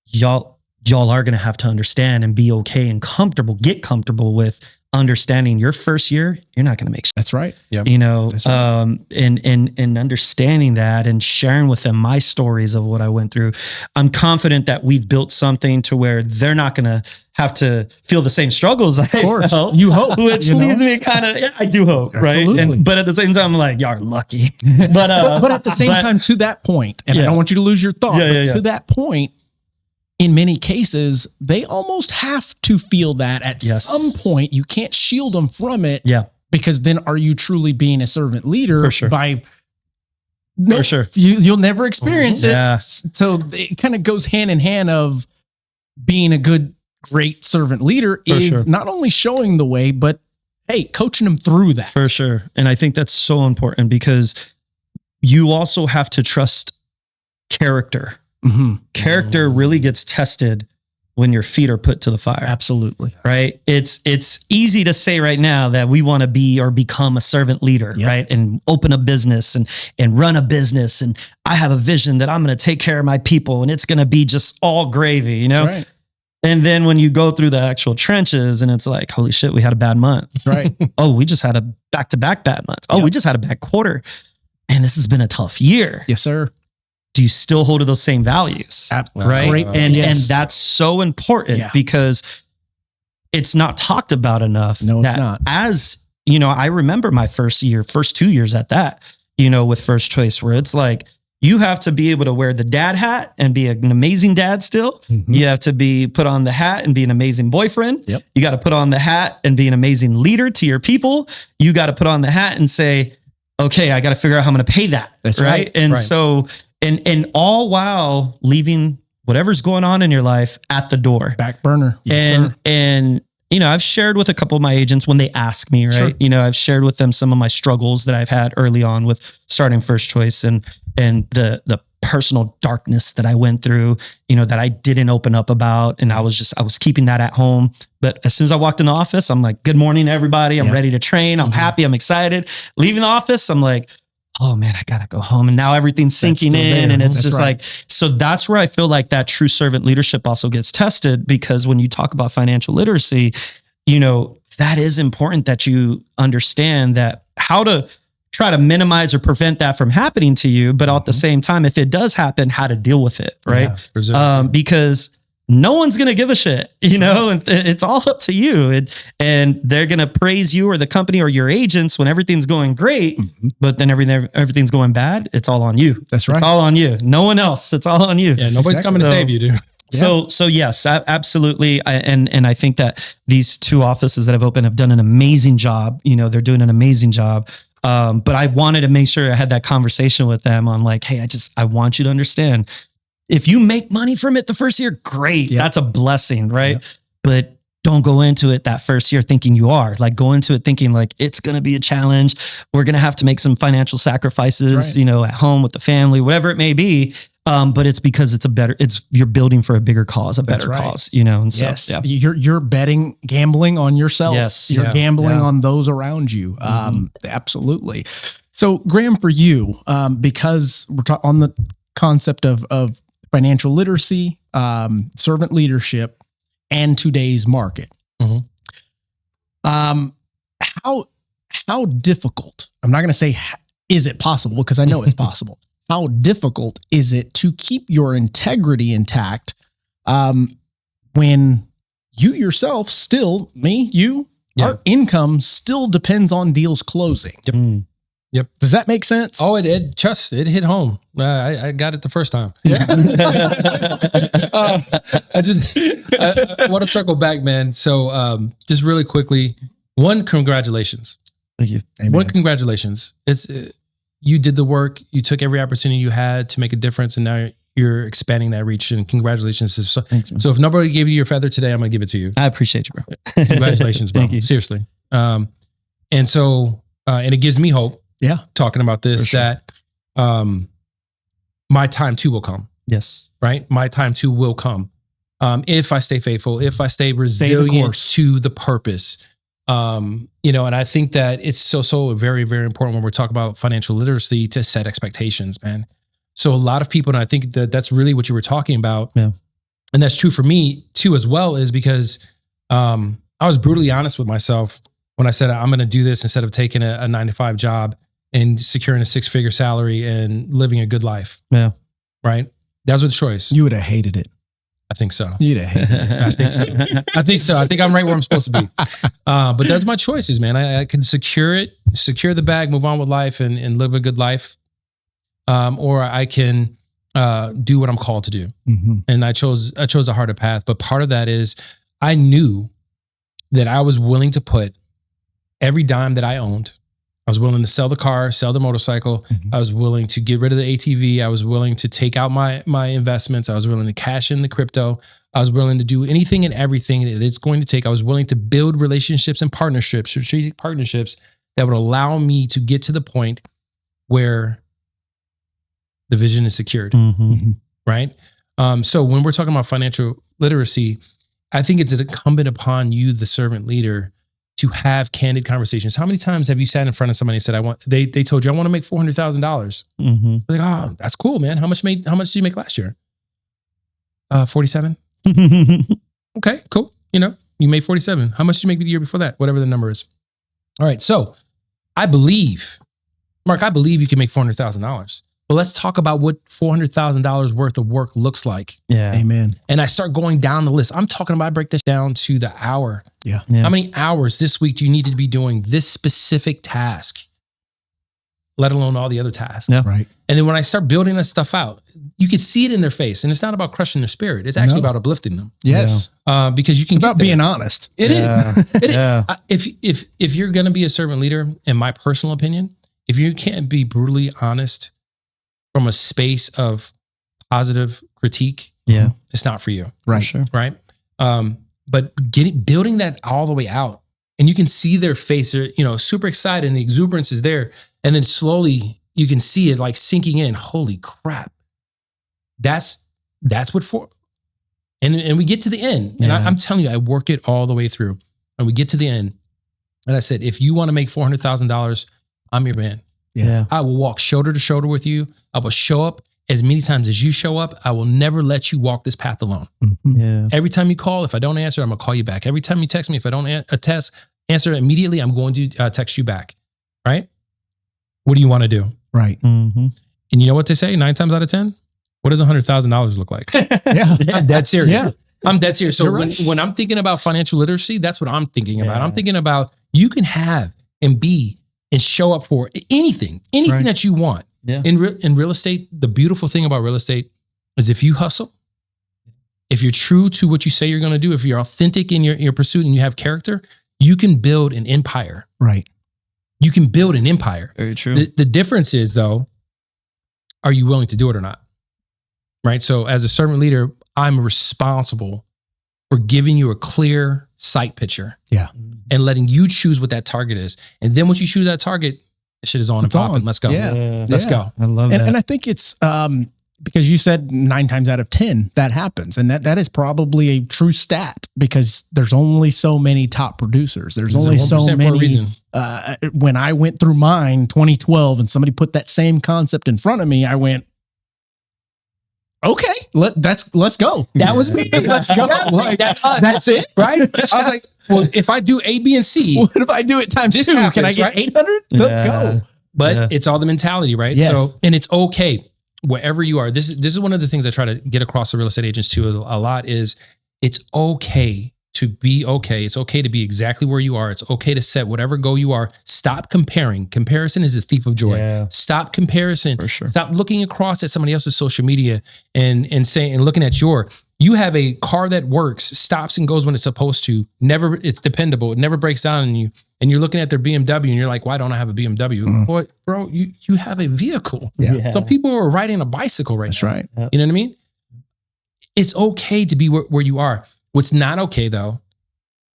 y'all are going to have to understand and be okay and get comfortable with understanding your first year, you're not going to make shit. That's right. Yeah. You know, right. and understanding that and sharing with them my stories of what I went through. I'm confident that we've built something to where they're not going to have to feel the same struggles I felt. You hope. Which leads me kind of, I do hope, Absolutely. right? But at the same time, I'm like, y'all are lucky. But at the same time, to that point, and I don't want you to lose your thought, but to that point, in many cases, they almost have to feel that at some point. You can't shield them from it. Yeah. Because then are you truly being a servant leader? For sure. For sure. You'll never experience it. Yeah. So it kind of goes hand in hand of being a great servant leader is not only showing the way, but hey, coaching them through that. For sure. And I think that's so important because you also have to trust character. Character really gets tested when your feet are put to the fire. Absolutely. Right. It's easy to say right now that we want to be or become a servant leader, right? And open a business and run a business. And I have a vision that I'm going to take care of my people and it's going to be just all gravy, you know? Right. And then when you go through the actual trenches and it's like, holy shit, we had a bad month. That's right. Oh, we just had a back-to-back bad month. Oh, we just had a bad quarter. And this has been a tough year. Yes, sir. Do you still hold to those same values? Right. Great. And that's so important because it's not talked about enough. No, it's not. As you know, I remember my first 2 years at that, you know, with First Choice, where it's like, you have to be able to wear the dad hat and be an amazing dad still. You have to put on the hat and be an amazing boyfriend. Yep. You got to put on the hat and be an amazing leader to your people. You got to put on the hat and say, okay, I got to figure out how I'm going to pay that. That's right. And so, and all while leaving whatever's going on in your life at the door. Back burner. Yes, sir. And, you know, I've shared with a couple of my agents when they ask me, right? Sure. You know, I've shared with them some of my struggles that I've had early on with starting First Choice and the personal darkness that I went through, you know, that I didn't open up about. And I was keeping that at home. But as soon as I walked in the office, I'm like, good morning, everybody. I'm ready to train. I'm happy. I'm excited. Leaving the office, I'm like, oh man, I gotta go home. And now everything's sinking in. And it's just like, so that's where I feel like that true servant leadership also gets tested, because when you talk about financial literacy, you know, that is important that you understand that how to try to minimize or prevent that from happening to you. But at the same time, if it does happen, how to deal with it. Right. Because no one's going to give a shit, you know, and it's all up to you. And they're going to praise you or the company or your agents when everything's going great, but then everything's going bad. It's all on you. That's right. It's all on you. No one else. It's all on you. Yeah, nobody's coming to save you, dude. So yes, absolutely. And I think that these two offices that have opened have done an amazing job. You know, they're doing an amazing job. But I wanted to make sure I had that conversation with them on like, hey, I want you to understand, if you make money from it the first year, great. Yep. That's a blessing, right? Yep. But don't go into it that first year thinking you are. Like, go into it thinking like it's going to be a challenge. We're going to have to make some financial sacrifices, you know, at home with the family, whatever it may be. But it's because you're building for a bigger cause, a better cause, you know? And so, you're gambling on yourself. Yes. You're gambling on those around you. Absolutely. So Graham, for you, because we're on the concept of financial literacy, servant leadership, and today's market. How difficult, I'm not going to say, is it possible? Because I know it's possible. How difficult is it to keep your integrity intact when you yourself still, our income still depends on deals closing? Yep. Does that make sense? Oh, it hit home. I got it the first time. Yeah. I want to circle back, man. So just really quickly, congratulations. Thank you. Amen. Congratulations. You did the work. You took every opportunity you had to make a difference, and now you're expanding that reach. And congratulations. Thanks, man. So if nobody gave you your feather today, I'm going to give it to you. I appreciate you, bro. Congratulations, bro. Thank you. Seriously. And so, and it gives me hope. Yeah. Talking about this, sure. that my time too will come. Yes. Right. My time too will come. If I stay faithful, if I stay resilient to the purpose, you know, and I think that it's so very, very important when we're talking about financial literacy to set expectations, man. So a lot of people, and I think that that's really what you were talking about. Yeah. And that's true for me too, as well, is because I was brutally honest with myself when I said, I'm going to do this instead of taking a 9-to-5 job and securing a 6-figure salary and living a good life. Yeah. Right. That was a choice. You would have hated it. I think so. You'd have hated it. I think so. I think so. I think I'm right where I'm supposed to be. But that's my choices, man. I can secure the bag, move on with life and live a good life. Or I can do what I'm called to do. Mm-hmm. And I chose a harder path. But part of that is I knew that I was willing to put every dime that I owned. I was willing to sell the car, sell the motorcycle. Mm-hmm. I was willing to get rid of the ATV. I was willing to take out my investments. I was willing to cash in the crypto. I was willing to do anything and everything that it's going to take. I was willing to build relationships and partnerships, strategic partnerships that would allow me to get to the point where the vision is secured. Mm-hmm. Right? So when we're talking about financial literacy, I think it's incumbent upon you, the servant leader, to have candid conversations. How many times have you sat in front of somebody and said, they told you, I want to make $400,000. Mm-hmm. Like, oh, that's cool, man. How much did you make last year? 47. Okay, cool. You know, you made 47. How much did you make the year before that? Whatever the number is. All right. So I believe, Mark, you can make $400,000. But let's talk about what $400,000 worth of work looks like. Yeah. Amen. And I start going down the list. I'm talking about, I break this down to the hour. Yeah. How many hours this week do you need to be doing this specific task, let alone all the other tasks? Yeah. Right. And then when I start building that stuff out, you can see it in their face. And it's not about crushing their spirit. It's actually about uplifting them. Yes. Because you can It's about being honest. It is. It is. Yeah. If you're going to be a servant leader, in my personal opinion, if you can't be brutally honest from a space of positive critique, Yeah. it's not for you. Right. For sure. Right. But building that all the way out, and you can see their face, they're, you know, super excited and the exuberance is there. And then slowly you can see it like sinking in. Holy crap. That's what for. And we get to the end. And I'm telling you, I work it all the way through. And we get to the end. And I said, if you want to make $400,000, I'm your man. Yeah. I will walk shoulder to shoulder with you. I will show up as many times as you show up. I will never let you walk this path alone. Mm-hmm. Yeah. Every time you call, if I don't answer, I'm going to call you back. Every time you text me, if I don't answer immediately, I'm going to text you back. Right? What do you want to do? Right. Mm-hmm. And you know what they say? 9 times out of 10? What does $100,000 look like? Yeah. I'm dead serious. Yeah. I'm dead serious. So You're right. when I'm thinking about financial literacy, that's what I'm thinking about. Yeah. I'm thinking about you can have and be and show up for anything Right. that you want. Yeah. In real estate, the beautiful thing about real estate is if you hustle, if you're true to what you say you're going to do, if you're authentic in your pursuit and you have character, you can build an empire. Right. You can build an empire. Very true. The difference is, though, are you willing to do it or not? Right? So as a servant leader, I'm responsible for giving you a clear sight picture. Yeah. And letting you choose what that target is. And then once you choose that target, shit is on It's and popping. on. Let's go. Yeah. Let's Yeah. go. I love that. And I think it's because you said 9 times out of 10 that happens. And that is probably a true stat because there's only so many top producers. There's only so 1% for a many. reason. When I went through mine 2012 and somebody put that same concept in front of me, I went, okay, let's go. That was me. Let's go. Like, That's us. that's it. Right? I was like, well, if I do A, B, and C, What if I do it times This 2? Can I happens, get right? 800? Let's Yeah. go. but Yeah. it's all the mentality, right? Yes. So, and it's okay wherever you are. This is one of the things I try to get across to real estate agents too a lot is it's okay to be okay. It's okay to be exactly where you are. It's okay to set whatever goal you are. Stop comparing. Comparison is a thief of joy. Yeah. Stop comparison. For sure. Stop looking across at somebody else's social media and saying and looking at you have a car that works, stops and goes when it's supposed to. Never, it's dependable. It never breaks down on you. And you're looking at their BMW and you're like, why don't I have a BMW? Boy, bro, you have a vehicle. Yeah. Some people are riding a bicycle right That's now. right. You know what I mean? It's okay to be where you are. What's not okay though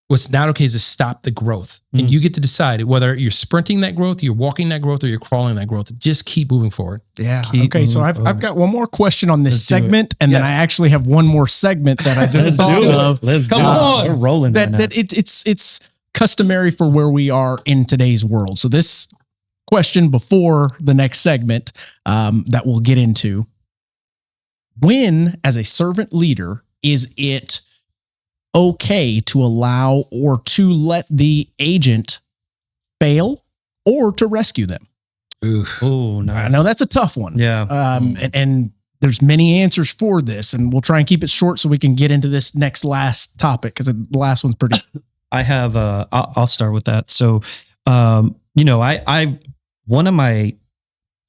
what's not okay is to stop the growth. And you get to decide whether you're sprinting that growth, you're walking that growth, or you're crawling that growth. Just keep moving forward. Yeah. Keep Okay. So I've got one more question on this Let's do segment, and then I actually have one more segment that I just thought of. Let's Come do on. it. We're rolling That it's customary for where we are in today's world. So this question before the next segment that we'll get into: when, as a servant leader, is it okay to allow or to let the agent fail or to rescue them? Oh, nice. I know that's a tough one. Yeah. And there's many answers for this, and we'll try and keep it short so we can get into this last topic, because the last one's pretty. I have, I'll start with that. So, one of my,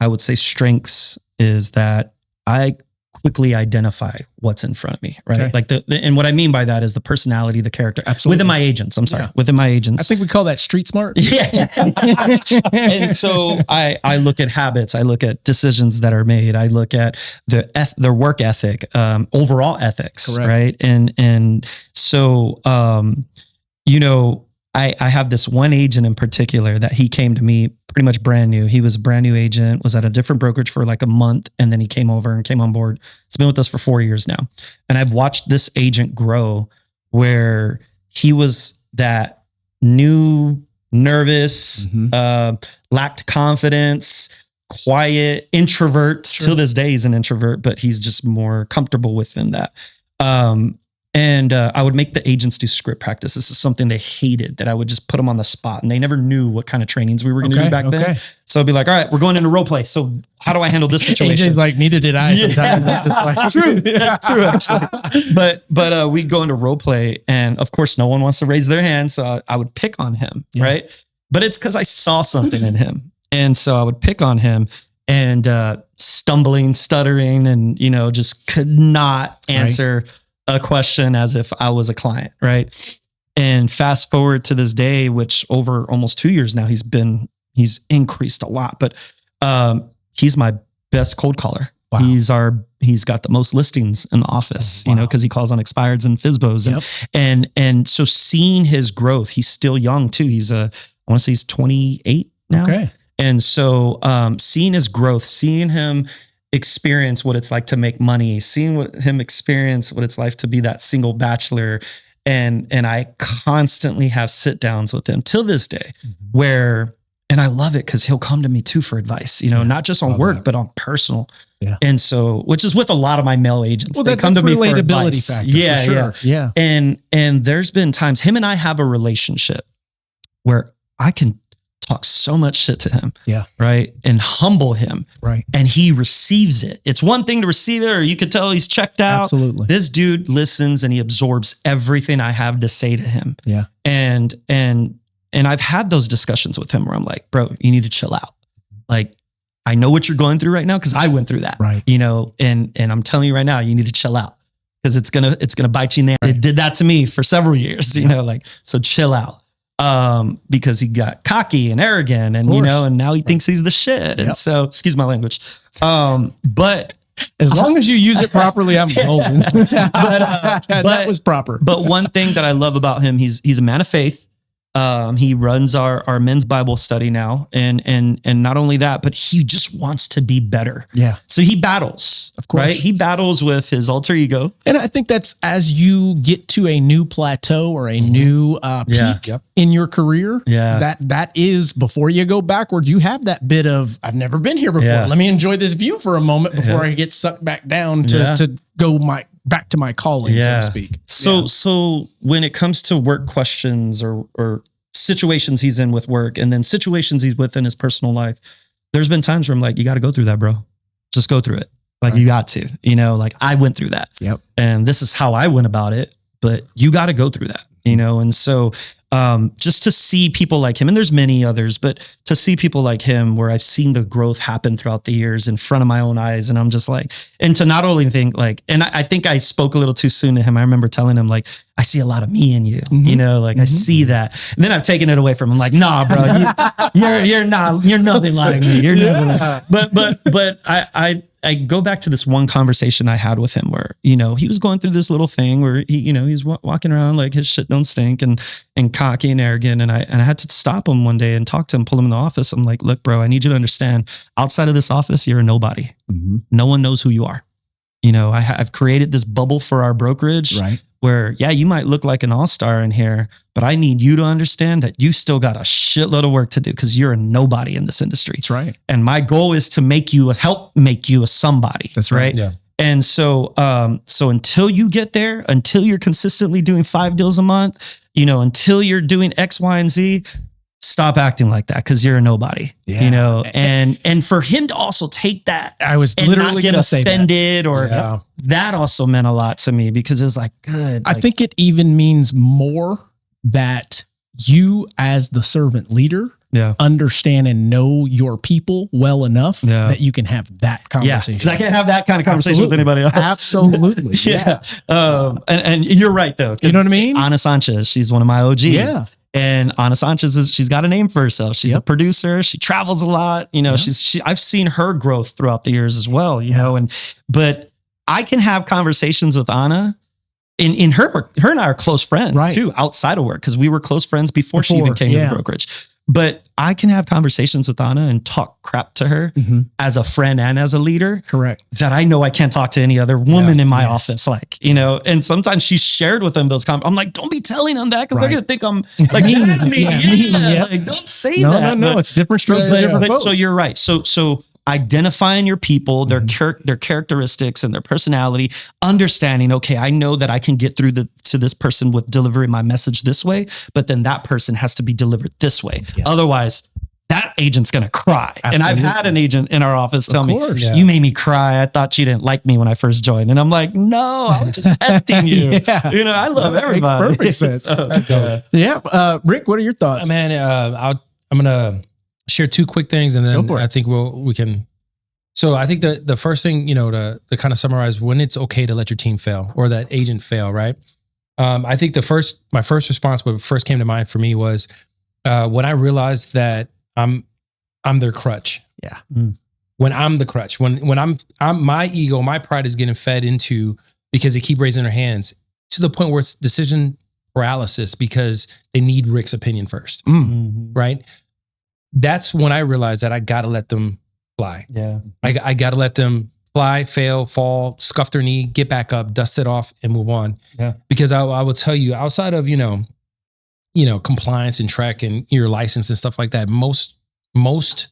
I would say, strengths is that I quickly identify what's in front of me, right? Okay. Like and what I mean by that is the personality, the character. Absolutely. Within my agents. I'm sorry. Yeah. Within my agents. I think we call that street smart. Yeah. And so I look at habits, I look at decisions that are made, I look at their work ethic, overall ethics, Correct. right? And so, I have this one agent in particular that he came to me pretty much brand new. He was a brand new agent, was at a different brokerage for like a month, and then he came over and came on board. He's been with us for 4 years now. And I've watched this agent grow where he was that new, nervous, lacked confidence, quiet, introvert. Sure. Till this day, he's an introvert, but he's just more comfortable within that. And I would make the agents do script practice. This is something they hated, that I would just put them on the spot, and they never knew what kind of trainings we were going to do back then. So I'd be like, all right, we're going into role play. So how do I handle this situation? AJ's like, neither did I sometimes. True, true, actually. But we'd go into role play, and of course, no one wants to raise their hand. So I would pick on him, right? But it's because I saw something in him. And so I would pick on him, and stumbling, stuttering, and, just could not answer a question as if I was a client, right? And fast forward to this day, which over almost 2 years now, he's increased a lot, but he's my best cold caller. Wow. He's got the most listings in the office, because he calls on expireds and FSBOs. And so seeing his growth, he's still young too. I want to say he's 28 now. Okay. And so seeing his growth, seeing him experience what it's like to make money, seeing him experience what it's like to be that single bachelor. And I constantly have sit downs with him till this day where, and I love it because he'll come to me too for advice, not just on work, but on personal. Yeah. And so, which is with a lot of my male agents, well, they come to me for advice. Factor, yeah, for sure. Yeah. And there's been times him and I have a relationship where I can talk so much shit to him. Yeah. Right. And humble him. Right. And he receives it. It's one thing to receive it, or you could tell he's checked out. Absolutely. This dude listens and he absorbs everything I have to say to him. Yeah. And I've had those discussions with him where I'm like, bro, you need to chill out. Like, I know what you're going through right now, because I went through that. Right. And I'm telling you right now, you need to chill out, because it's gonna bite you in the ass. It did that to me for several years, so chill out. Because he got cocky and arrogant, and and now he thinks he's the shit. And so, excuse my language. But as long as you use it properly, I'm golden. but that was proper. But one thing that I love about him, he's a man of faith. He runs our men's Bible study now. And not only that, but he just wants to be better. Yeah. So he battles, of course, right? He battles with his alter ego. And I think that's as you get to a new plateau or a new peak in your career. Yeah. That is, before you go backwards, you have that bit of, I've never been here before. Yeah. Let me enjoy this view for a moment before I get sucked back down to go back to my calling, so to speak. So when it comes to work questions or situations he's in with work, and then situations he's with in his personal life, there's been times where I'm like, you got to go through that, bro. Just go through it. Like, you got to, like I went through that. Yep. And this is how I went about it, but you got to go through that, And so just to see people like him, and there's many others, but to see people like him where I've seen the growth happen throughout the years in front of my own eyes. And I'm just like, and to not only think like, and I think I spoke a little too soon to him. I remember telling him like, I see a lot of me in you, I see that. And then I've taken it away from him. Like, nah, bro, you're nothing like me. You're nothing like me. But I go back to this one conversation I had with him where, he was going through this little thing where he's walking around like his shit don't stink and cocky and arrogant. And I had to stop him one day and talk to him, pull him in the office. I'm like, look, bro, I need you to understand, outside of this office, you're a nobody. Mm-hmm. No one knows who you are. I've created this bubble for our brokerage, right, where, you might look like an all-star in here, but I need you to understand that you still got a shitload of work to do because you're a nobody in this industry. That's right. And my goal is to help make you a somebody. That's right. Yeah. And so until you get there, until you're consistently doing 5 deals a month, until you're doing X, Y, and Z, stop acting like that because you're a nobody, and for him to also take that, I was literally going to say offended that also meant a lot to me because it's like, good. I think it even means more that you as the servant leader understand and know your people well enough that you can have that conversation. Because I can't have that kind of conversation with anybody else. Absolutely. Yeah. And you're right though. You know what I mean? Ana Sanchez, she's one of my OGs. Yeah. And Ana Sanchez she's got a name for herself. She's a producer. She travels a lot. I've seen her growth throughout the years as well, but I can have conversations with Ana in her and I are close friends too, outside of work. Cause we were close friends before she even came to the brokerage. But I can have conversations with Ana and talk crap to her as a friend and as a leader. Correct. That I know I can't talk to any other woman in my office. And sometimes she's shared with them those comments. I'm like, don't be telling them that because they're going to think I'm like, mad at me. Like, don't say that. No, it's different strokes for different folks. So you're right. So identifying your people, their characteristics and their personality, understanding, okay, I know that I can get through to this person with delivering my message this way, but then that person has to be delivered this way. Yes. Otherwise, that agent's going to cry. Absolutely. And I've had an agent in our office tell me, you made me cry. I thought you didn't like me when I first joined. And I'm like, no, I was just testing you. I love everybody. Perfect sense. Rick, what are your thoughts? Man, I'm going to share 2 quick things and then I think we can. So I think the first thing, to kind of summarize, when it's okay to let your team fail or that agent fail, right? I think my first response, what first came to mind for me was when I realized that I'm their crutch. Yeah. When I'm the crutch, when I'm my ego, my pride is getting fed into because they keep raising their hands to the point where it's decision paralysis because they need Rick's opinion first. Right? That's when I realized that I got to let them fly. Yeah. I got to let them fly, fail, fall, scuff their knee, get back up, dust it off and move on. Yeah. Because I will tell you, outside of, compliance and track and your license and stuff like that, most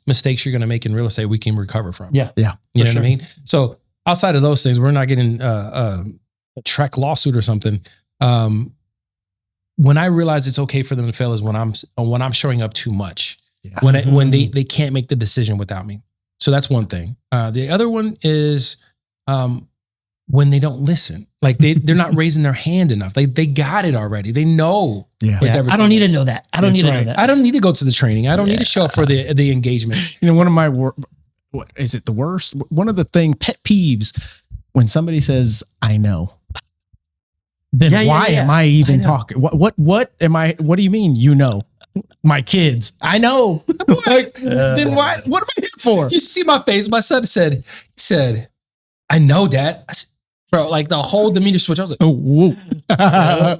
mistakes you're going to make in real estate, we can recover from. Yeah. Yeah. You know what I mean? So outside of those things, we're not getting a track lawsuit or something. When I realize it's okay for them to fail is when I'm showing up too much. Yeah. When they can't make the decision without me. So that's one thing. The other one is when they don't listen. Like they're not raising their hand enough. They got it already. They know. Yeah. I don't need to know that. I don't need to know that. I don't need to go to the training. I don't need to show up for the engagements. One of my what is it the worst? One of the pet peeves when somebody says, I know. Then why am I even talking? What am I? What do you mean? My kids. I know. Then why? What am I here for? You see my face. My son said, I know, Dad. I said, bro, like the whole demeanor switch. I was like, oh, whoa.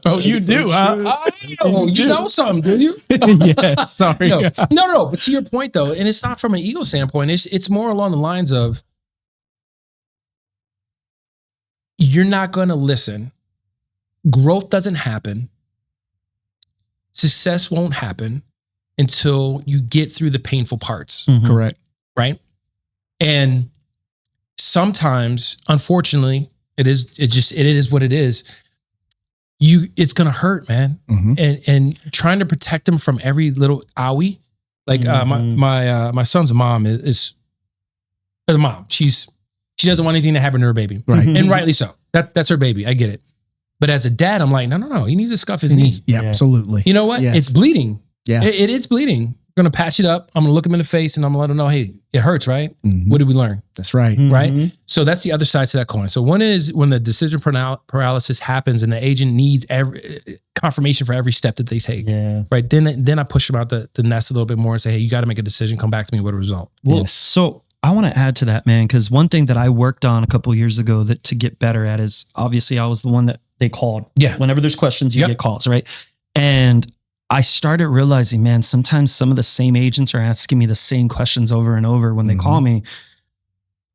Oh, you do, huh? You know something, do you? Yes, sorry. No. But to your point though, and it's not from an ego standpoint. It's more along the lines of you're not going to listen. Growth doesn't happen. Success won't happen until you get through the painful parts. Mm-hmm. Correct. Right. And sometimes, unfortunately, it is what it is. It's going to hurt, man. Mm-hmm. And trying to protect them from every little owie. Like my son's mom is the mom. She doesn't want anything to happen to her baby. Right. And rightly so. That's her baby. I get it. But as a dad, I'm like, no. He needs to scuff his knee. Yeah, absolutely. You know what? Yes. It's bleeding. Yeah. It is bleeding. I'm going to patch it up. I'm going to look him in the face and I'm going to let him know, hey, it hurts, right? Mm-hmm. What did we learn? That's right. Mm-hmm. Right? So that's the other side to that coin. So one is when the decision paralysis happens and the agent needs every confirmation for every step that they take. Yeah. Right? Then I push them out the nest a little bit more and say, hey, you got to make a decision. Come back to me with a result. Well, so I want to add to that, man, because one thing that I worked on a couple of years ago that to get better at is obviously I was the one that they called. Yeah. Whenever there's questions, you get calls, right? And I started realizing, man, sometimes some of the same agents are asking me the same questions over and over when they call me.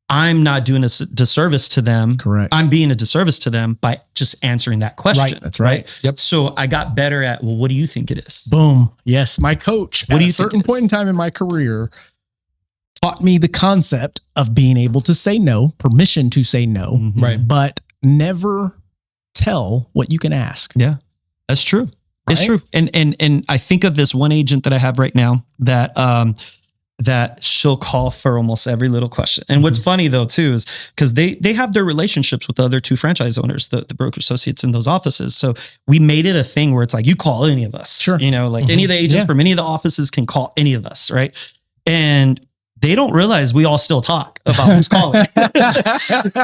I'm not doing a disservice to them. Correct. I'm being a disservice to them by just answering that question. Right. That's right. Yep. So I got better at, well, what do you think it is? Boom. Yes. My coach What at do you a think certain it point is? in time in my career taught me the concept of being able to say no, permission to say no, Right. but never tell what you can ask. Yeah, that's true. It's Right? true. And I think of this one agent that I have right now that that she'll call for almost every little question. And what's funny though too is because they have their relationships with the other two franchise owners, the broker associates in those offices. So we made it a thing where it's like you call any of us. Sure. You know, like any of the agents Yeah. from any of the offices can call any of us, right? And they don't realize we all still talk about who's calling.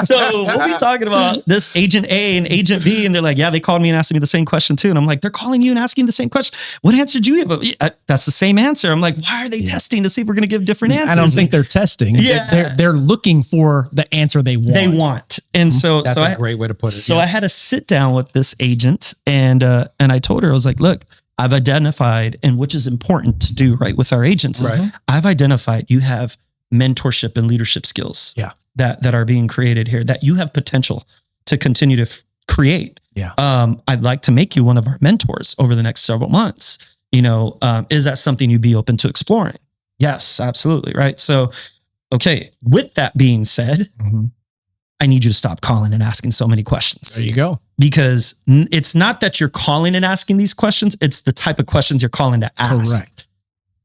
So we'll be talking about this agent A and agent B, and they're like, yeah, they called me and asked me the same question too. And I'm like, they're calling you and asking the same question. What answer do you give? That's the same answer. I'm like, why are they testing to see if we're going to give different answers? I don't think they're testing. Yeah. They're looking for the answer they want. they want. And so, That's so a great way to put it. So I had to sit down with this agent and I told her, I was like, look, I've identified, and which is important to do, right, with our agents, is Right. I've identified you have mentorship and leadership skills Yeah. that are being created here, that you have potential to continue to create. Yeah. I'd like to make you one of our mentors over the next several months. You know, is that something you'd be open to exploring? Yes, absolutely. Right. So, okay. With that being said, Mhm. I need you to stop calling and asking so many questions. There you go. Because it's not that you're calling and asking these questions. It's the type of questions you're calling to ask. Correct.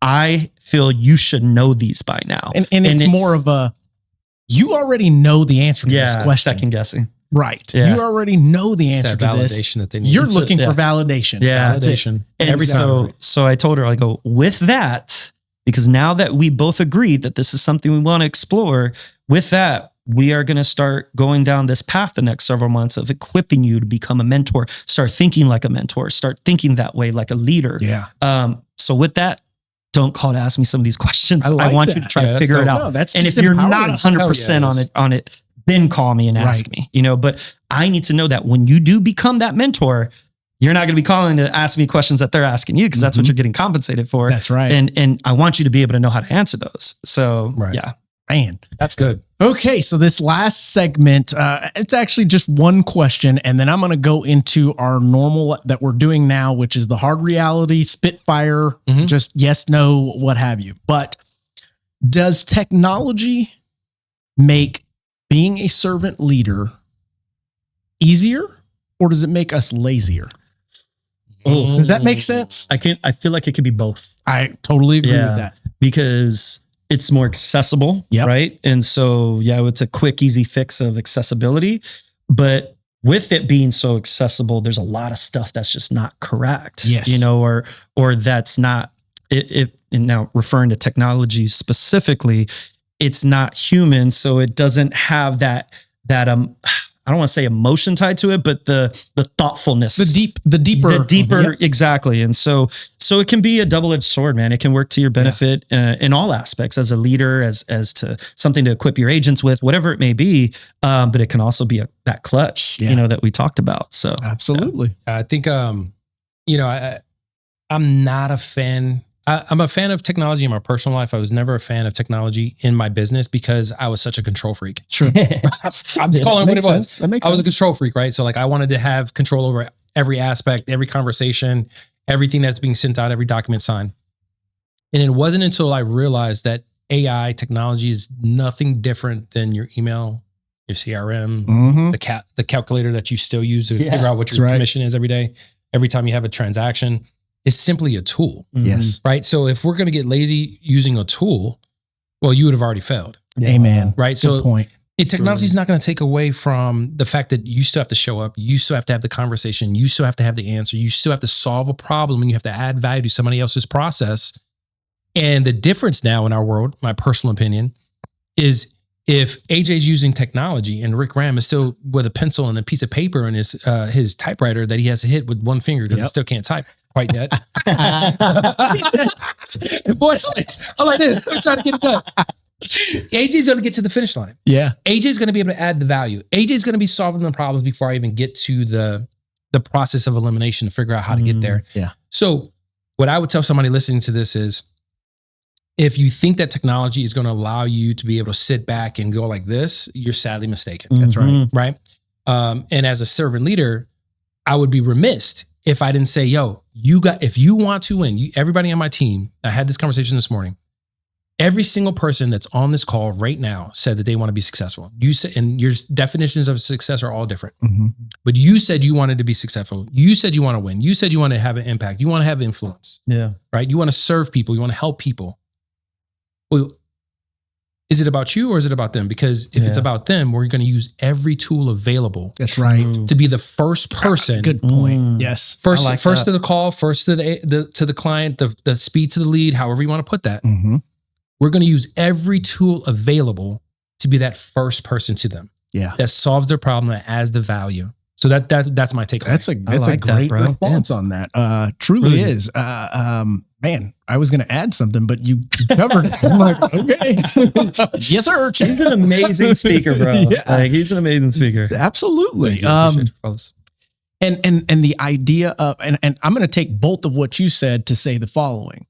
I feel you should know these by now. And it's more of a, you already know the answer to this question. second guessing. Right. Yeah. You already know the answer that to this. validation that they need. You're It's looking yeah. for validation. Yeah. That's it. Validation. And Every time. so I told her, I go, with that, because now that we both agreed that this is something we want to explore, with that, we are going to start going down this path the next several months of equipping you to become a mentor, start thinking like a mentor, start thinking that way like a leader. Yeah. So with that, don't call to ask me some of these questions. I like want you that. to try Yeah, to that's figure it dope. out. No, that's And just if you're not empowering. 100% Hell yeah, on it, then call me and ask me, you know, but I need to know that when you do become that mentor, you're not going to be calling to ask me questions that they're asking you, because that's what you're getting compensated for. That's right. And I want you to be able to know how to answer those. So Right. yeah. Man. That's good. Okay, so this last segment, it's actually just one question, and then I'm going to go into our normal that we're doing now, which is the hard reality, Spitfire, Mhm. just yes, no, what have you. But does technology make being a servant leader easier, or does it make us lazier? Oh. Does that make sense? I feel like it could be both. I totally agree Yeah. with that. Because it's more accessible, Yep. right? And so, yeah, it's a quick, easy fix of accessibility. But with it being so accessible, there's a lot of stuff that's just not correct, Yes. you know, or that's not. And now referring to technology specifically, it's not human, so it doesn't have that I don't want to say emotion tied to it, but the thoughtfulness, The deeper. Yep. exactly. And so it can be a double-edged sword, man. It can work to your benefit in all aspects, as a leader, as to something to equip your agents with, whatever it may be. But it can also be that clutch, Yeah. you know, that we talked about. So Absolutely. I think, you know, I'm not a fan. I'm a fan of technology in my personal life. I was never a fan of technology in my business because I was such a control freak. Sure. I'm just calling it what it was. That makes I was a sense. control freak, right? So like I wanted to have control over every aspect, every conversation, everything that's being sent out, every document signed. And it wasn't until I realized that AI technology is nothing different than your email, your CRM, Mhm. the calculator that you still use to Yeah, figure out what that's your right. commission is every day. Every time you have a transaction, it's simply a tool, Yes. right? So if we're going to get lazy using a tool, well, you would have already failed, Amen. right? Good So point. technology is not going to take away from the fact that you still have to show up. You still have to have the conversation. You still have to have the answer. You still have to solve a problem, and you have to add value to somebody else's process. And the difference now in our world, my personal opinion, is if AJ's using technology and Rick Ram is still with a pencil and a piece of paper and his typewriter that he has to hit with one finger because he Yep. still can't type quite yet. Boy, I'm like this. I'm trying to get it done. AJ's going to get to the finish line. Yeah. AJ's going to be able to add the value. AJ's going to be solving the problems before I even get to the process of elimination to figure out how to get there. Yeah. So what I would tell somebody listening to this is, if you think that technology is going to allow you to be able to sit back and go like this, you're sadly mistaken. That's right. Right. And as a servant leader, I would be remiss if I didn't say, yo, if you want to win, everybody on my team, I had this conversation this morning. Every single person that's on this call right now said that they want to be successful. You said, and your definitions of success are all different, but you said you wanted to be successful. You said you want to win. You said you want to have an impact. You want to have influence. Yeah. Right. You want to serve people. You want to help people. Well, is it about you or is it about them? Because if it's about them, we're going to use every tool available. That's right. To be the first person. Good point. Yes. First, like first that. to the call, first to the client, the speed to the lead, however you want to put that. We're going to use every tool available to be that first person to them. Yeah. That solves their problem, that adds the value. So that's my takeaway. That's a like that, great bro. response on that. Truly is. Man, I was going to add something, but you covered it. I'm like, okay. Yes, sir. He's an amazing speaker, bro. Yeah. Like, he's an amazing speaker. Absolutely. Appreciate it, fellas. And the idea of, and I'm going to take both of what you said to say the following.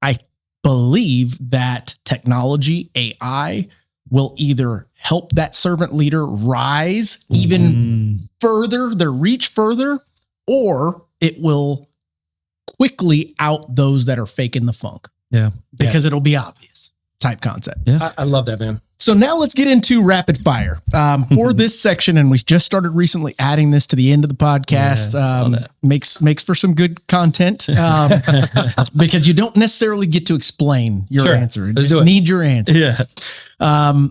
I believe that technology, AI, will either help that servant leader rise even further, their reach further, or it will quickly out those that are faking the funk. Yeah. Because it'll be obvious type concept. Yeah. I love that, man. So now let's get into rapid fire for this section. And we just started recently adding this to the end of the podcast. Yeah, I saw that. Makes for some good content because you don't necessarily get to explain your Sure. answer. You Let's just do it. need your answer. Yeah.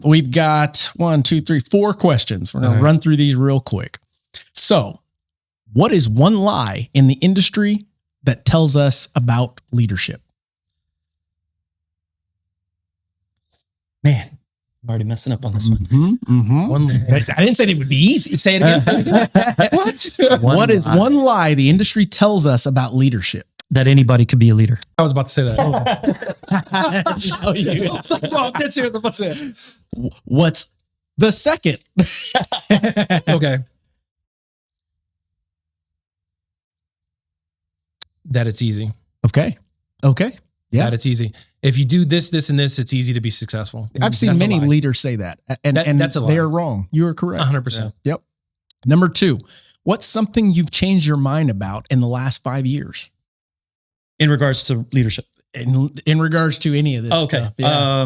We've got 4 questions. We're going All to right. run through these real quick. So what is one lie in the industry that tells us about leadership? Man, I'm already messing up on this one. One, I didn't say it would be easy. say it again. What? What is one lie the industry tells us about leadership? That anybody could be a leader. I was about to say that. Oh, you- I was like, well, that's it. What's it? What's the second? Okay. That it's easy. Okay. Yeah. That it's easy. If you do this, this, and this, it's easy to be successful. I've seen That's a many lie. leaders say that. And, That's a lie. they are wrong. You are correct. 100%. Yep. Number 2, what's something you've changed your mind about in the last 5 years? In regards to leadership. In regards to any of this Okay. stuff. Yeah.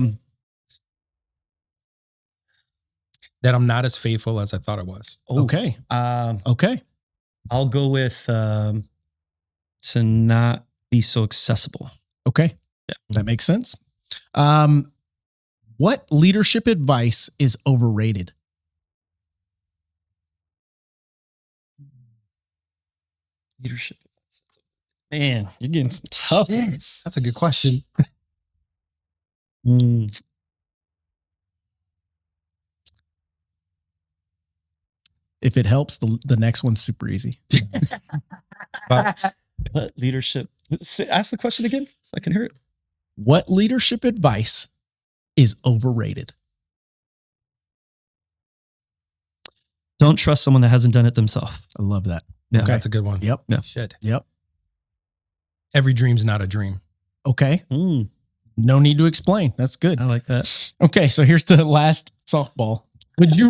That I'm not as faithful as I thought I was. Okay. Okay. I'll go with to not be so accessible. Okay. Yeah. That makes sense. What leadership advice is overrated? Leadership. Man, you're getting some tough ones. That's a good question. If it helps, the next one's super easy. But What leadership? Ask the question again so I can hear it. What leadership advice is overrated? Don't trust someone that hasn't done it themselves. I love that. Yeah. that's a good one. Yep. Yeah. Shit. Yep. Every dream's not a dream. Okay. No need to explain. That's good. I like that. Okay. So here's the last softball. Would you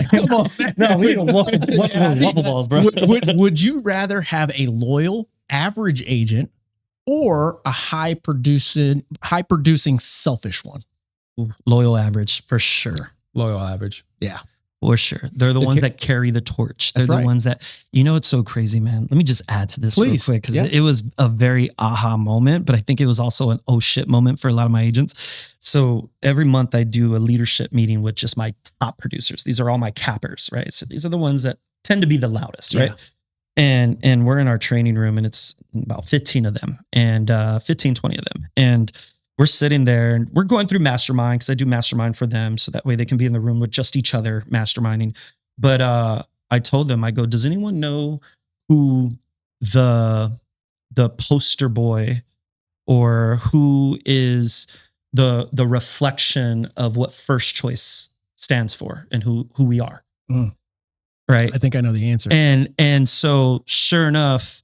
come on? No, we don't want wobble balls, bro. Would you rather have a loyal average agent or a high producing selfish one? Loyal average for sure. Loyal average. Yeah. For sure. They're the They ones ca- that carry the torch. They're That's the right. ones that, it's so crazy, man. Let me just add to this Please. real quick because Yeah. it was a very aha moment, but I think it was also an oh shit moment for a lot of my agents. So every month I do a leadership meeting with just my top producers. These are all my cappers, right? So these are the ones that tend to be the loudest, right? And we're in our training room and it's about 15 of them and 20 of them. And we're sitting there and we're going through mastermind because I do mastermind for them. So that way they can be in the room with just each other masterminding. But I told them, I go, does anyone know who the poster boy or who is the reflection of what First Choice stands for and who we are. Mm. Right. I think I know the answer. And so sure enough,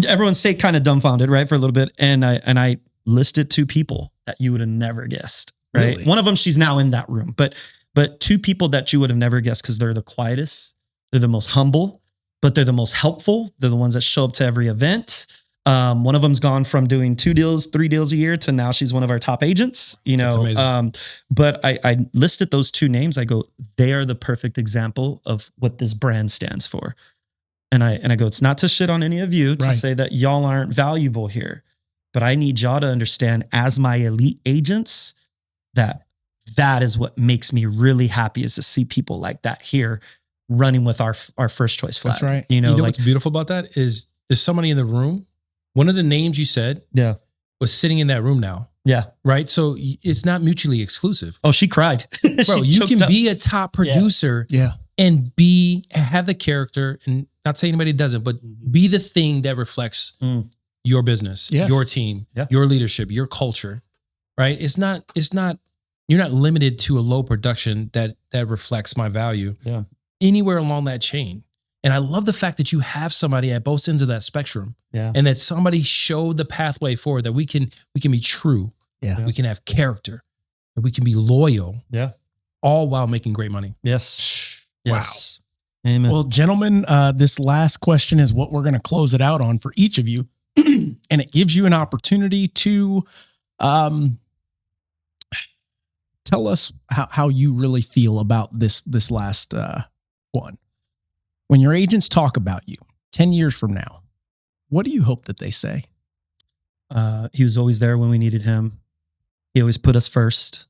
everyone stayed kind of dumbfounded, right, for a little bit. And I listed 2 people that you would have never guessed. Right. Really? One of them, she's now in that room, but 2 people that you would have never guessed because they're the quietest, they're the most humble, but they're the most helpful. They're the ones that show up to every event. One of them's gone from doing 2 deals, 3 deals a year to now she's one of our top agents, you know. That's amazing. But I listed those 2 names. I go, they are the perfect example of what this brand stands for. And I go, it's not to shit on any of you, to Right. say that y'all aren't valuable here, but I need y'all to understand as my elite agents that is what makes me really happy, is to see people like that here running with our First Choice flag. That's right. You know, like, what's beautiful about that is there's somebody in the room. One of the names you said yeah, was sitting in that room now, yeah. right? So it's not mutually exclusive. Oh, she cried. Bro, She you choked can up. be a top producer Yeah. and have the character, and not saying anybody doesn't, but be the thing that reflects your business, Yes. your team, Yeah. your leadership, your culture, right? It's not, you're not limited to a low production that reflects my value. Yeah. Anywhere along that chain. And I love the fact that you have somebody at both ends of that spectrum, Yeah. and that somebody showed the pathway forward, that we can be true. Yeah. We can have character, and we can be loyal, Yeah. all while making great money. Yes. Wow. Yes. Amen. Well, gentlemen, this last question is what we're going to close it out on for each of you. And it gives you an opportunity to tell us how you really feel about this last one. When your agents talk about you 10 years from now, what do you hope that they say? He was always there when we needed him. He always put us first.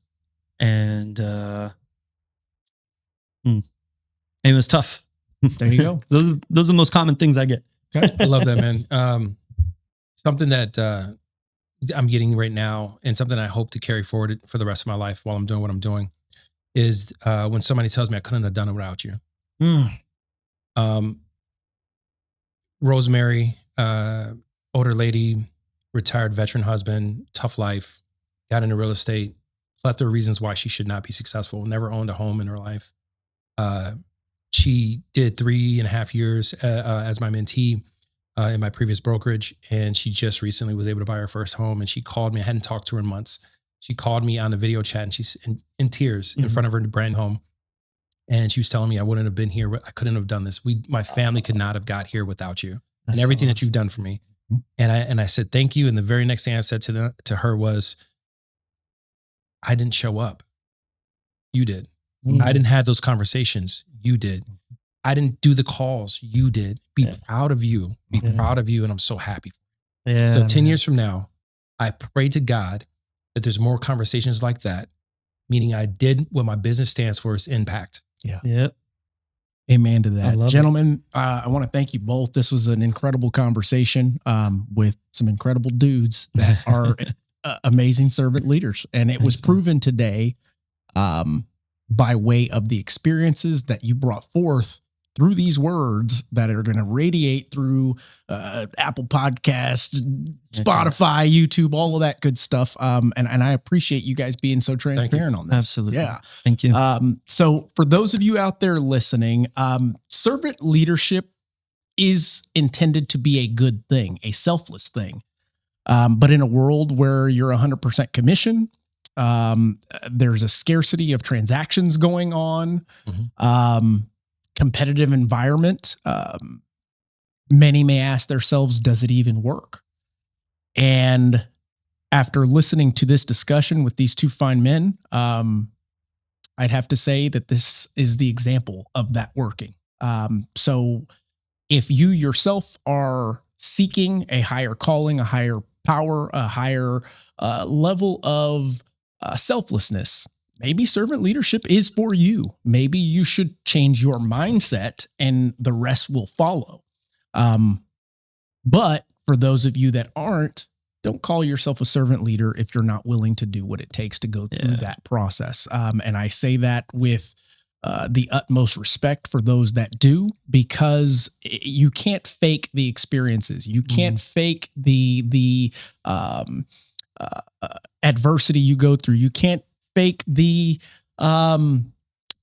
And it was tough. There you go. Those are the most common things I get. Okay. I love that, man. Something that I'm getting right now, and something I hope to carry forward for the rest of my life while I'm doing what I'm doing, is when somebody tells me I couldn't have done it without you. Rosemary, older lady, retired veteran husband, tough life, got into real estate, plethora of reasons why she should not be successful, never owned a home in her life. She did 3.5 years as my mentee in my previous brokerage, and she just recently was able to buy her first home. And she called me. I hadn't talked to her in months. She called me on the video chat, and she's in tears in front of her brand home. And she was telling me I wouldn't have been here. I couldn't have done this. My family could not have got here without you and everything that you've done for me. And I said, thank you. And the very next thing I said to her was, I didn't show up. You did. I didn't have those conversations. You did. I didn't do the calls. You did. Be proud of you. Be proud of you. And I'm so happy. Yeah. So 10 years from now, I pray to God that there's more conversations like that, meaning I did what my business stands for, is impact. Yep. Amen to that. love Gentlemen, I want to thank you both. This was an incredible conversation with some incredible dudes that are amazing servant leaders. And it was proven today by way of the experiences that you brought forth through these words that are going to radiate through Apple Podcasts, Spotify, YouTube, all of that good stuff. And I appreciate you guys being so transparent on this. Absolutely. Yeah. Thank you. So for those of you out there listening, servant leadership is intended to be a good thing, a selfless thing. But in a world where you're 100% commission, there's a scarcity of transactions going on. Competitive environment, many may ask themselves, does it even work? And after listening to this discussion with these two fine men, I'd have to say that this is the example of that working. So if you yourself are seeking a higher calling, a higher power, a higher level of selflessness, maybe servant leadership is for you. Maybe you should change your mindset and the rest will follow. But for those of you that aren't, don't call yourself a servant leader if you're not willing to do what it takes to go through that process. And I say that with the utmost respect for those that do, because you can't fake the experiences. You can't fake the adversity you go through. You can't fake the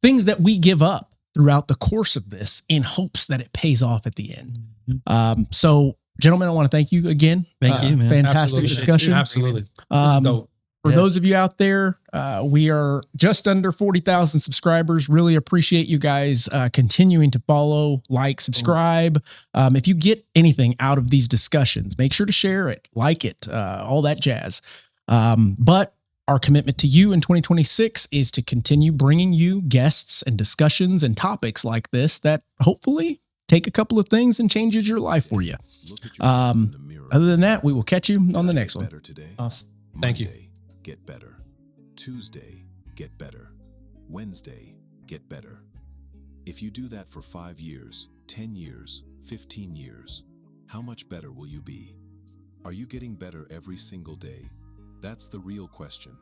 things that we give up throughout the course of this in hopes that it pays off at the end. So, gentlemen, I want to thank you again. Thank you, man. Fantastic Absolutely. discussion. Absolutely. This is dope. For Yeah. those of you out there, we are just under 40,000 subscribers. Really appreciate you guys continuing to follow, like, subscribe. If you get anything out of these discussions, make sure to share it, like it, all that jazz. But our commitment to you in 2026 is to continue bringing you guests and discussions and topics like this that hopefully take a couple of things and changes your life for you. Look at yourself in the mirror Other than and that, we ask, will catch you on the "Did I next get one. better today?" Awesome. Thank you. Monday, get better. Tuesday, get better. Wednesday, get better. If you do that for 5 years, 10 years, 15 years, how much better will you be? Are you getting better every single day? That's the real question.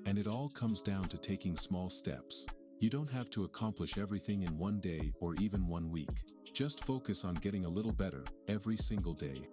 And it all comes down to taking small steps. You don't have to accomplish everything in one day or even 1 week. Just focus on getting a little better every single day.